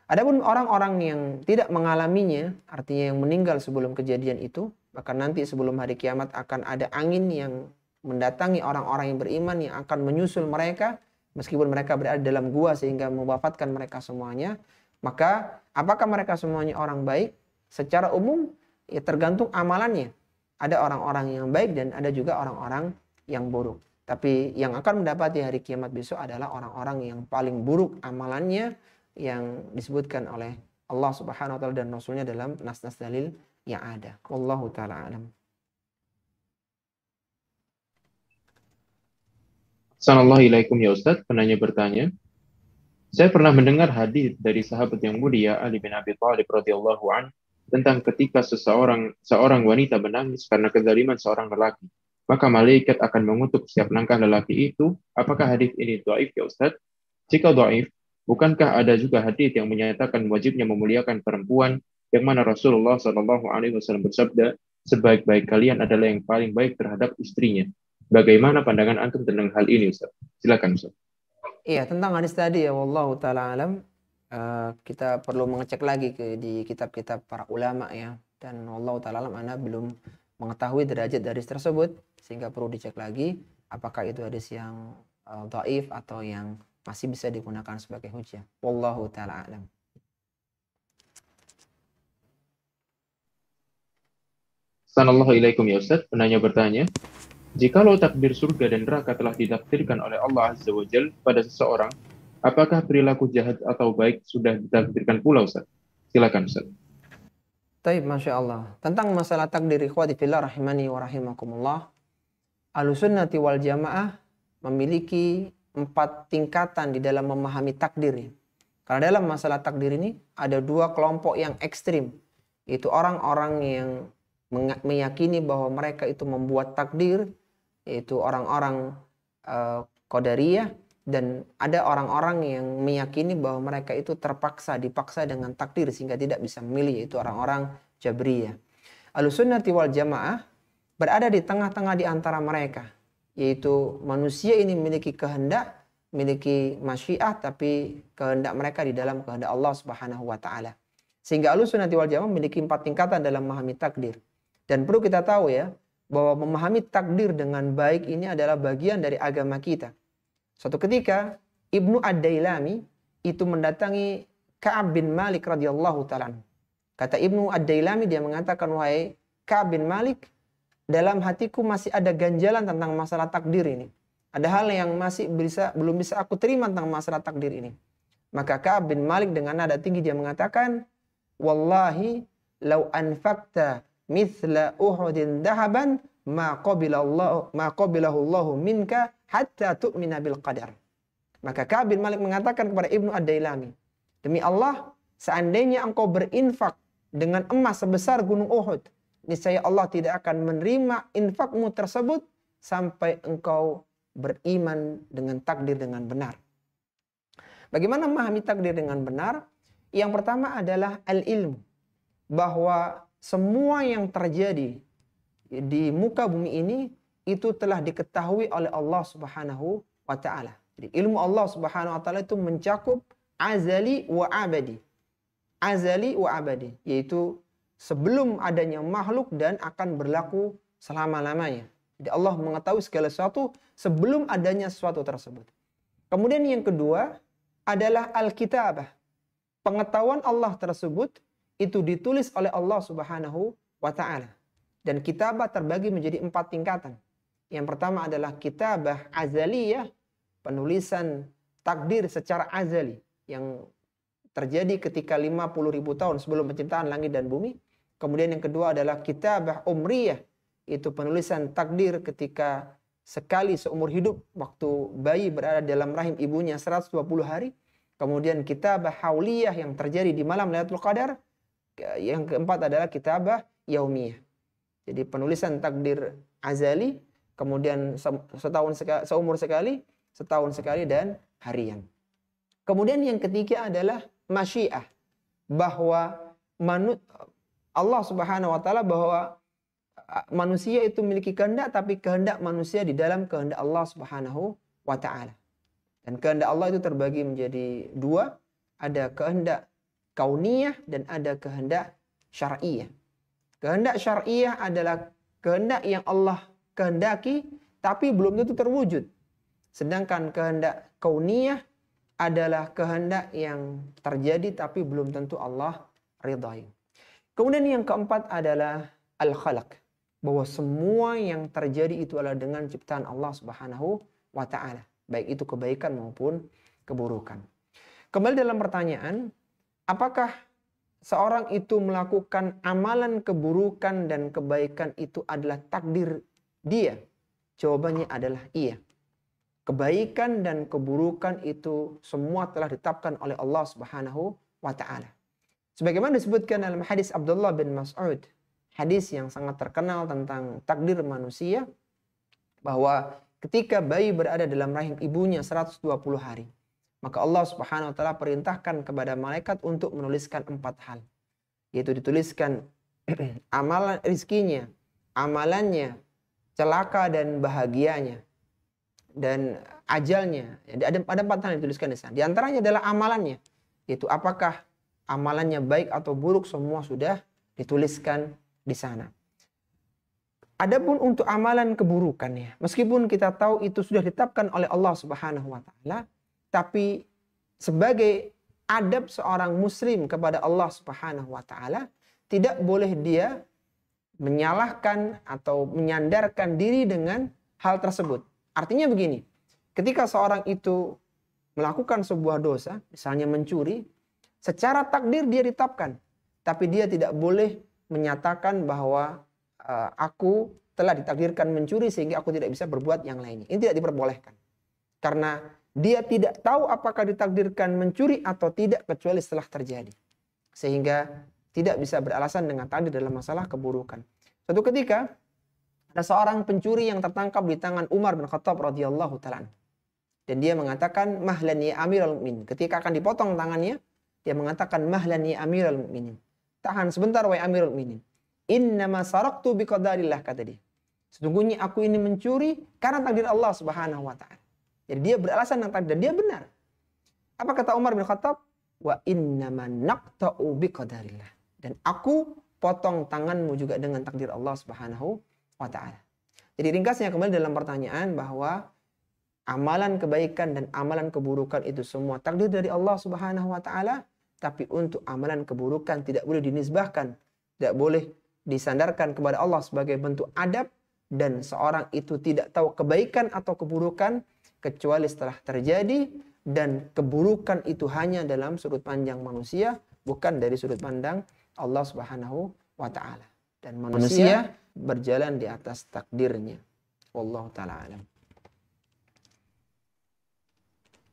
S2: Adapun orang-orang yang tidak mengalaminya, artinya yang meninggal sebelum kejadian itu, bahkan nanti sebelum hari kiamat akan ada angin yang mendatangi orang-orang yang beriman yang akan menyusul mereka meskipun mereka berada dalam gua sehingga mewafatkan mereka semuanya. Maka apakah mereka semuanya orang baik? Secara umum ya tergantung amalannya. Ada orang-orang yang baik dan ada juga orang-orang yang buruk. Tapi yang akan mendapati hari kiamat besok adalah orang-orang yang paling buruk amalannya yang disebutkan oleh Allah Subhanahu wa taala dan Rasulnya dalam nas-nas dalil yang ada. Wallahu taala alam.
S1: Assalamualaikum ilaikum ya Ustaz. Penanya bertanya, saya pernah mendengar hadis dari sahabat yang mulia Ali bin Abi Thalib radhiyallahu an tentang ketika seorang wanita menangis karena kezaliman seorang lelaki, maka malaikat akan mengutuk setiap langkah lelaki itu. Apakah hadis ini dhaif ya Ustaz? Jika dhaif, bukankah ada juga hadis yang menyatakan wajibnya memuliakan perempuan, yang mana Rasulullah SAW bersabda, sebaik-baik kalian adalah yang paling baik terhadap istrinya. Bagaimana pandangan antum tentang hal ini, Ustaz? Silakan, Ustaz.
S2: Iya, tentang hadis tadi ya, wallahu taala alam, kita perlu mengecek lagi di kitab-kitab para ulama ya. Dan wallahu taala alam, ana belum mengetahui derajat hadis tersebut sehingga perlu dicek lagi. apakah itu hadis yang dhaif atau yang masih bisa digunakan sebagai hujjah. Wallahu taala a'lam.
S1: Sanallahu ilaikum ya Ustaz. Penanya bertanya, jikalau takdir surga dan neraka telah ditakdirkan oleh Allah Azza wa Jal pada seseorang, apakah perilaku jahat atau baik sudah ditakdirkan pula Ustaz? Silakan Ustaz.
S2: Taib, Masya Allah. Tentang masalah takdir ikhwati fillah rahimani wa rahimakumullah, Ahlussunnati wal Jamaah memiliki 4 tingkatan di dalam memahami takdir ini. Karena dalam masalah takdir ini ada 2 kelompok yang ekstrim, yaitu orang-orang yang meyakini bahwa mereka itu membuat takdir, yaitu orang-orang Qadariyah, dan ada orang-orang yang meyakini bahwa mereka itu dipaksa dengan takdir sehingga tidak bisa memilih, yaitu orang-orang Jabriyah. Ahlussunnati wal Jamaah berada di tengah-tengah di antara mereka, yaitu manusia ini memiliki kehendak, memiliki masyiah, tapi kehendak mereka di dalam kehendak Allah Subhanahu wa taala. Sehingga Ahlussunnati wal Jamaah memiliki 4 tingkatan dalam memahami takdir. Dan perlu kita tahu ya, bahwa memahami takdir dengan baik ini adalah bagian dari agama kita. Suatu ketika Ibnu Ad-Dailami itu mendatangi Ka'ab bin Malik radhiyallahu ta'ala. Kata Ibnu Ad-Dailami, dia mengatakan, wahai Ka'ab bin Malik, dalam hatiku masih ada ganjalan tentang masalah takdir ini. Ada hal yang belum bisa aku terima tentang masalah takdir ini. Maka Ka'ab bin Malik dengan nada tinggi dia mengatakan, wallahi law anfaqta mithla Uhudin dahaban ma qabilahu Allahu minka hatta tu'mina bil qadar. Maka Ka'ab bin Malik mengatakan kepada Ibnu Ad-Dailami, demi Allah, seandainya engkau berinfak dengan emas sebesar gunung Uhud, niscaya Allah tidak akan menerima infakmu tersebut sampai engkau beriman dengan takdir dengan benar. Bagaimana memahami takdir dengan benar? Yang pertama adalah al-ilmu, bahwa semua yang terjadi di muka bumi ini itu telah diketahui oleh Allah Subhanahu wa taala. Jadi ilmu Allah Subhanahu wa taala itu mencakup azali wa abadi. Azali wa abadi, yaitu sebelum adanya makhluk dan akan berlaku selama-lamanya. Jadi Allah mengetahui segala sesuatu sebelum adanya sesuatu tersebut. Kemudian yang kedua adalah al-kitabah. Pengetahuan Allah tersebut itu ditulis oleh Allah Subhanahu wa taala. Dan kitabah terbagi menjadi 4 tingkatan. Yang pertama adalah kitabah azaliyah, penulisan takdir secara azali yang terjadi ketika 50.000 tahun sebelum penciptaan langit dan bumi. Kemudian yang kedua adalah kitabah umriyah, itu penulisan takdir ketika sekali seumur hidup, waktu bayi berada dalam rahim ibunya 120 hari. Kemudian kitabah hauliyah yang terjadi di malam Lailatul Qadar. Yang keempat adalah kitabah yaumiyah. Jadi penulisan takdir azali, kemudian seumur sekali, setahun sekali, dan harian. Kemudian yang ketiga adalah masyiah, bahwa Allah Subhanahu wa taala, bahwa manusia itu memiliki kehendak, tapi kehendak manusia di dalam kehendak Allah Subhanahu wa taala. Dan kehendak Allah itu terbagi menjadi 2, ada kehendak kauniyah dan ada kehendak syar'iyah. Kehendak syar'iyah adalah kehendak yang Allah kehendaki tapi belum tentu terwujud. Sedangkan kehendak kauniyah adalah kehendak yang terjadi tapi belum tentu Allah ridhai. Kemudian yang keempat adalah al-khalaq, bahwa semua yang terjadi itu adalah dengan ciptaan Allah Subhanahu wa taala, baik itu kebaikan maupun keburukan. Kembali dalam pertanyaan, apakah seorang itu melakukan amalan keburukan dan kebaikan itu adalah takdir dia? Jawabannya adalah iya. Kebaikan dan keburukan itu semua telah ditetapkan oleh Allah Subhanahu wa taala. Sebagaimana disebutkan dalam hadis Abdullah bin Mas'ud, hadis yang sangat terkenal tentang takdir manusia, bahwa ketika bayi berada dalam rahim ibunya 120 hari, maka Allah Subhanahu wa taala perintahkan kepada malaikat untuk menuliskan 4 hal. Yaitu dituliskan amalan rizkinya, amalannya, celaka dan bahagianya, dan ajalnya. Ada 4 hal yang dituliskan di sana. Di antaranya adalah amalannya. Yaitu apakah amalannya baik atau buruk, semua sudah dituliskan di sana. Adapun untuk amalan keburukan ya, meskipun kita tahu itu sudah ditetapkan oleh Allah Subhanahu wa taala, tapi sebagai adab seorang muslim kepada Allah Subhanahu wa taala, tidak boleh dia menyalahkan atau menyandarkan diri dengan hal tersebut. Artinya begini, ketika seorang itu melakukan sebuah dosa, misalnya mencuri, secara takdir dia ditetapkan, tapi dia tidak boleh menyatakan bahwa aku telah ditakdirkan mencuri sehingga aku tidak bisa berbuat yang lainnya. Ini tidak diperbolehkan. Karena dia tidak tahu apakah ditakdirkan mencuri atau tidak kecuali setelah terjadi. Sehingga tidak bisa beralasan dengan takdir dalam masalah keburukan. Suatu ketika ada seorang pencuri yang tertangkap di tangan Umar bin Khattab radhiyallahu taala. Dan dia mengatakan mahlan ya Amirul Mukminin. Ketika akan dipotong tangannya, dia mengatakan mahlan ya Amirul Mukminin. Tahan sebentar wahai Amirul Mukminin. Innama saraktu biqadarillah, kata dia. Sesungguhnya aku ini mencuri karena takdir Allah Subhanahu wa taala. Jadi dia beralasan dengan takdir, dia benar. Apa kata Umar bin Khattab? Wa innama naqta'u biqadarillah. Dan aku potong tanganmu juga dengan takdir Allah Subhanahu wa taala. Jadi ringkasnya kembali dalam pertanyaan bahwa amalan kebaikan dan amalan keburukan itu semua takdir dari Allah Subhanahu wa taala, tapi untuk amalan keburukan tidak boleh dinisbahkan, tidak boleh disandarkan kepada Allah sebagai bentuk adab, dan seorang itu tidak tahu kebaikan atau keburukan kecuali setelah terjadi, dan keburukan itu hanya dalam sudut pandang manusia, bukan dari sudut pandang Allah Subhanahu wa taala. Dan manusia berjalan di atas takdirnya. Wallahu taala alam.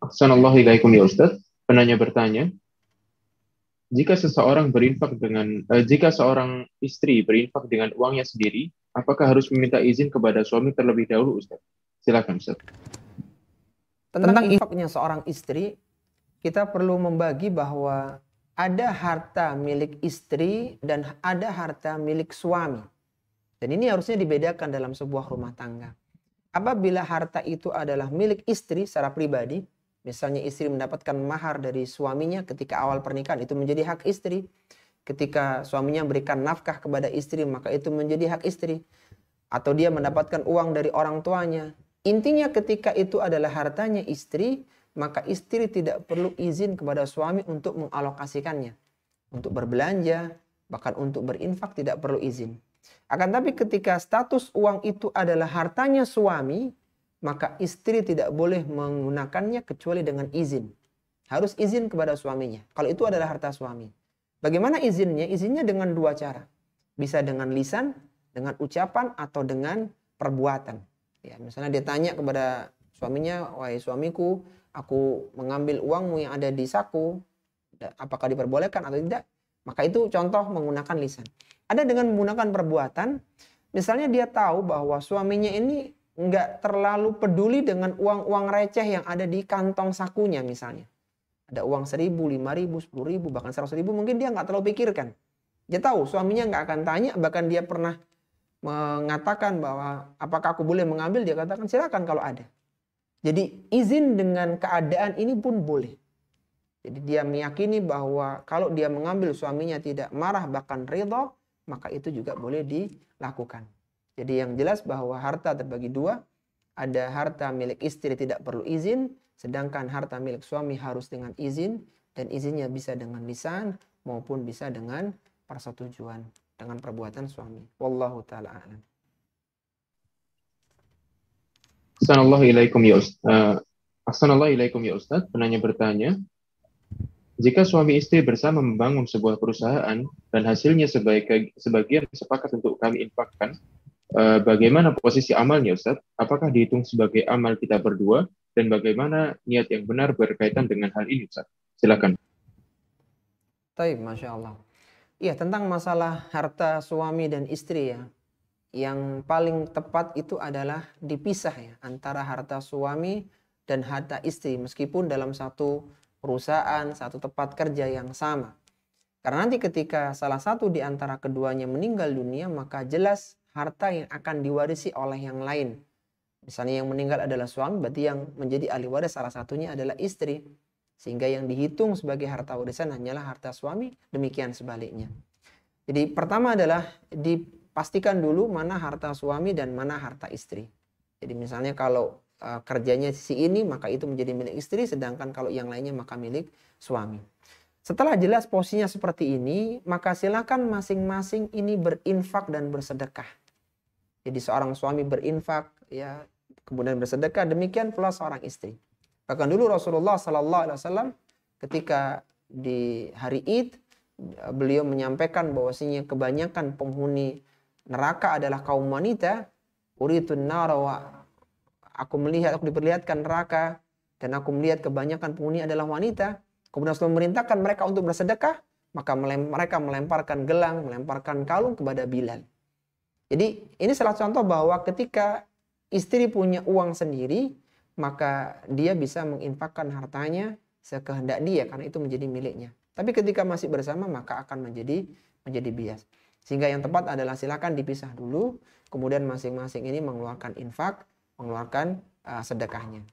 S1: Ahsanallahu ilaikum ya Ustaz. Penanya bertanya, jika seorang istri berinfak dengan uangnya sendiri, apakah harus meminta izin kepada suami terlebih dahulu, Ustaz? Silakan, Ustaz.
S2: Tentang infaknya seorang istri, kita perlu membagi bahwa ada harta milik istri dan ada harta milik suami. Dan ini harusnya dibedakan dalam sebuah rumah tangga. Apabila harta itu adalah milik istri secara pribadi, misalnya istri mendapatkan mahar dari suaminya ketika awal pernikahan, itu menjadi hak istri. Ketika suaminya berikan nafkah kepada istri, maka itu menjadi hak istri. Atau dia mendapatkan uang dari orang tuanya. Intinya ketika itu adalah hartanya istri, maka istri tidak perlu izin kepada suami untuk mengalokasikannya. Untuk berbelanja, bahkan untuk berinfak tidak perlu izin. Akan tapi ketika status uang itu adalah hartanya suami, maka istri tidak boleh menggunakannya kecuali dengan izin. Harus izin kepada suaminya. Kalau itu adalah harta suami. Bagaimana izinnya? Izinnya dengan dua cara. Bisa dengan lisan, dengan ucapan, atau dengan perbuatan. Ya, misalnya dia tanya kepada suaminya, wahai suamiku, aku mengambil uangmu yang ada di saku, apakah diperbolehkan atau tidak? Maka itu contoh menggunakan lisan. Ada dengan menggunakan perbuatan, misalnya dia tahu bahwa suaminya ini nggak terlalu peduli dengan uang-uang receh yang ada di kantong sakunya misalnya. Ada uang 1.000, 5.000, 10.000, bahkan 100.000 mungkin dia nggak terlalu pikirkan. Dia tahu suaminya nggak akan tanya, bahkan dia pernah mengatakan bahwa apakah aku boleh mengambil, dia katakan silakan kalau ada. Jadi izin dengan keadaan ini pun boleh. Jadi dia meyakini bahwa kalau dia mengambil suaminya tidak marah bahkan ridha, maka itu juga boleh dilakukan. Jadi yang jelas bahwa harta terbagi dua. Ada harta milik istri tidak perlu izin. Sedangkan harta milik suami harus dengan izin. Dan izinnya bisa dengan lisan maupun bisa dengan persetujuan. Dengan perbuatan suami. Wallahu ta'ala a'lam.
S1: Assalamualaikum ya Ustaz. Penanya bertanya, jika suami istri bersama membangun sebuah perusahaan dan hasilnya sebagian sepakat untuk kami infakkan, bagaimana posisi amalnya Ustaz? Apakah dihitung sebagai amal kita berdua? Dan bagaimana niat yang benar berkaitan dengan hal ini Ustaz? Silakan.
S2: Baik, Masya Allah. Iya, tentang masalah harta suami dan istri ya. Yang paling tepat itu adalah dipisah ya, antara harta suami dan harta istri. Meskipun dalam satu perusahaan, satu tempat kerja yang sama. Karena nanti ketika salah satu di antara keduanya meninggal dunia, maka jelas harta yang akan diwarisi oleh yang lain. Misalnya yang meninggal adalah suami, berarti yang menjadi ahli waris salah satunya adalah istri. Sehingga yang dihitung sebagai harta warisan hanyalah harta suami, demikian sebaliknya. Jadi pertama adalah pastikan dulu mana harta suami dan mana harta istri. Jadi misalnya kalau kerjanya si ini maka itu menjadi milik istri, sedangkan kalau yang lainnya maka milik suami. Setelah jelas posisinya seperti ini, maka silakan masing-masing ini berinfak dan bersedekah. Jadi seorang suami berinfak, ya, kemudian bersedekah, demikian pula seorang istri. Bahkan dulu Rasulullah SAW ketika di hari Id, beliau menyampaikan bahwasanya kebanyakan penghuni neraka adalah kaum wanita. Uritun nara wa, aku diperlihatkan neraka dan aku melihat kebanyakan penghuni adalah wanita. Kemudian Rasulullah memerintahkan mereka untuk bersedekah, maka mereka melemparkan gelang, melemparkan kalung kepada Bilal. Jadi ini salah contoh bahwa ketika istri punya uang sendiri, maka dia bisa menginfakkan hartanya sekehendak dia karena itu menjadi miliknya. Tapi ketika masih bersama maka akan menjadi bias. Sehingga yang tepat adalah silakan dipisah dulu, kemudian masing-masing ini mengeluarkan infak, mengeluarkan sedekahnya.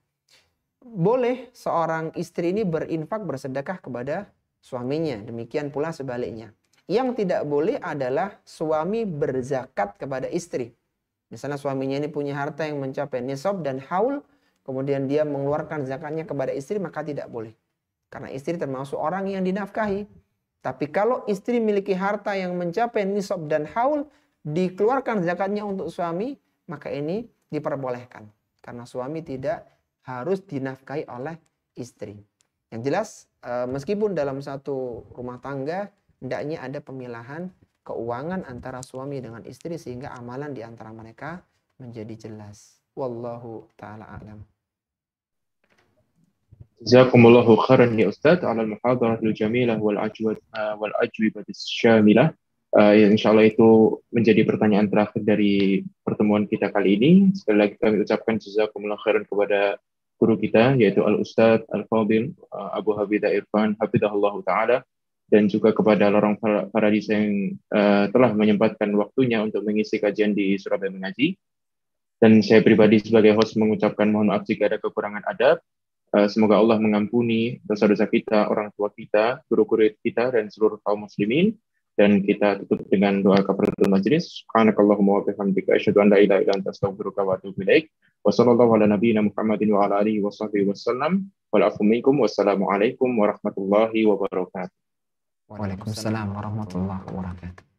S2: Boleh seorang istri ini berinfak bersedekah kepada suaminya, demikian pula sebaliknya. Yang tidak boleh adalah suami berzakat kepada istri. Misalnya suaminya ini punya harta yang mencapai nisab dan haul, kemudian dia mengeluarkan zakatnya kepada istri, maka tidak boleh. Karena istri termasuk orang yang dinafkahi. Tapi kalau istri memiliki harta yang mencapai nisab dan haul, dikeluarkan zakatnya untuk suami, maka ini diperbolehkan. Karena suami tidak harus dinafkahi oleh istri. Yang jelas, meskipun dalam satu rumah tangga, hendaknya ada pemilahan keuangan antara suami dengan istri sehingga amalan di antara mereka menjadi jelas. Wallahu ta'ala a'lam.
S1: Jazakumullahu khairan ya Ustaz ala al-muhadaratul jamilah wal ajwibatis syamilah. Insyaallah itu menjadi pertanyaan terakhir dari pertemuan kita kali ini. Sekali lagi kami ucapkan jazakumullahu khairan kepada guru kita yaitu Al-Ustaz Al-Fadil Abu Hafidzah Irfan hafizahullah taala, dan juga kepada lorong paradis yang telah menyempatkan waktunya untuk mengisi kajian di Surabaya Mengaji. Dan saya pribadi sebagai host mengucapkan mohon maaf jika ada kekurangan adab. Semoga Allah mengampuni dosa-dosa kita, orang tua kita, guru-guru kita, dan seluruh kaum muslimin. Dan kita tutup dengan doa kafaratul majlis. Subhanakallahumma wa bihamdika asyhadu an la ilaha illa anta astaghfiruka wa atubu ilaik. Wa sallallahu ala nabiyyina Muhammadin wa ala alihi wa sahbihi wasallam. Wal afu minkum. Wassalamualaikum warahmatullahi wabarakatuh.
S2: Waalaikumsalam warahmatullahi wabarakatuh.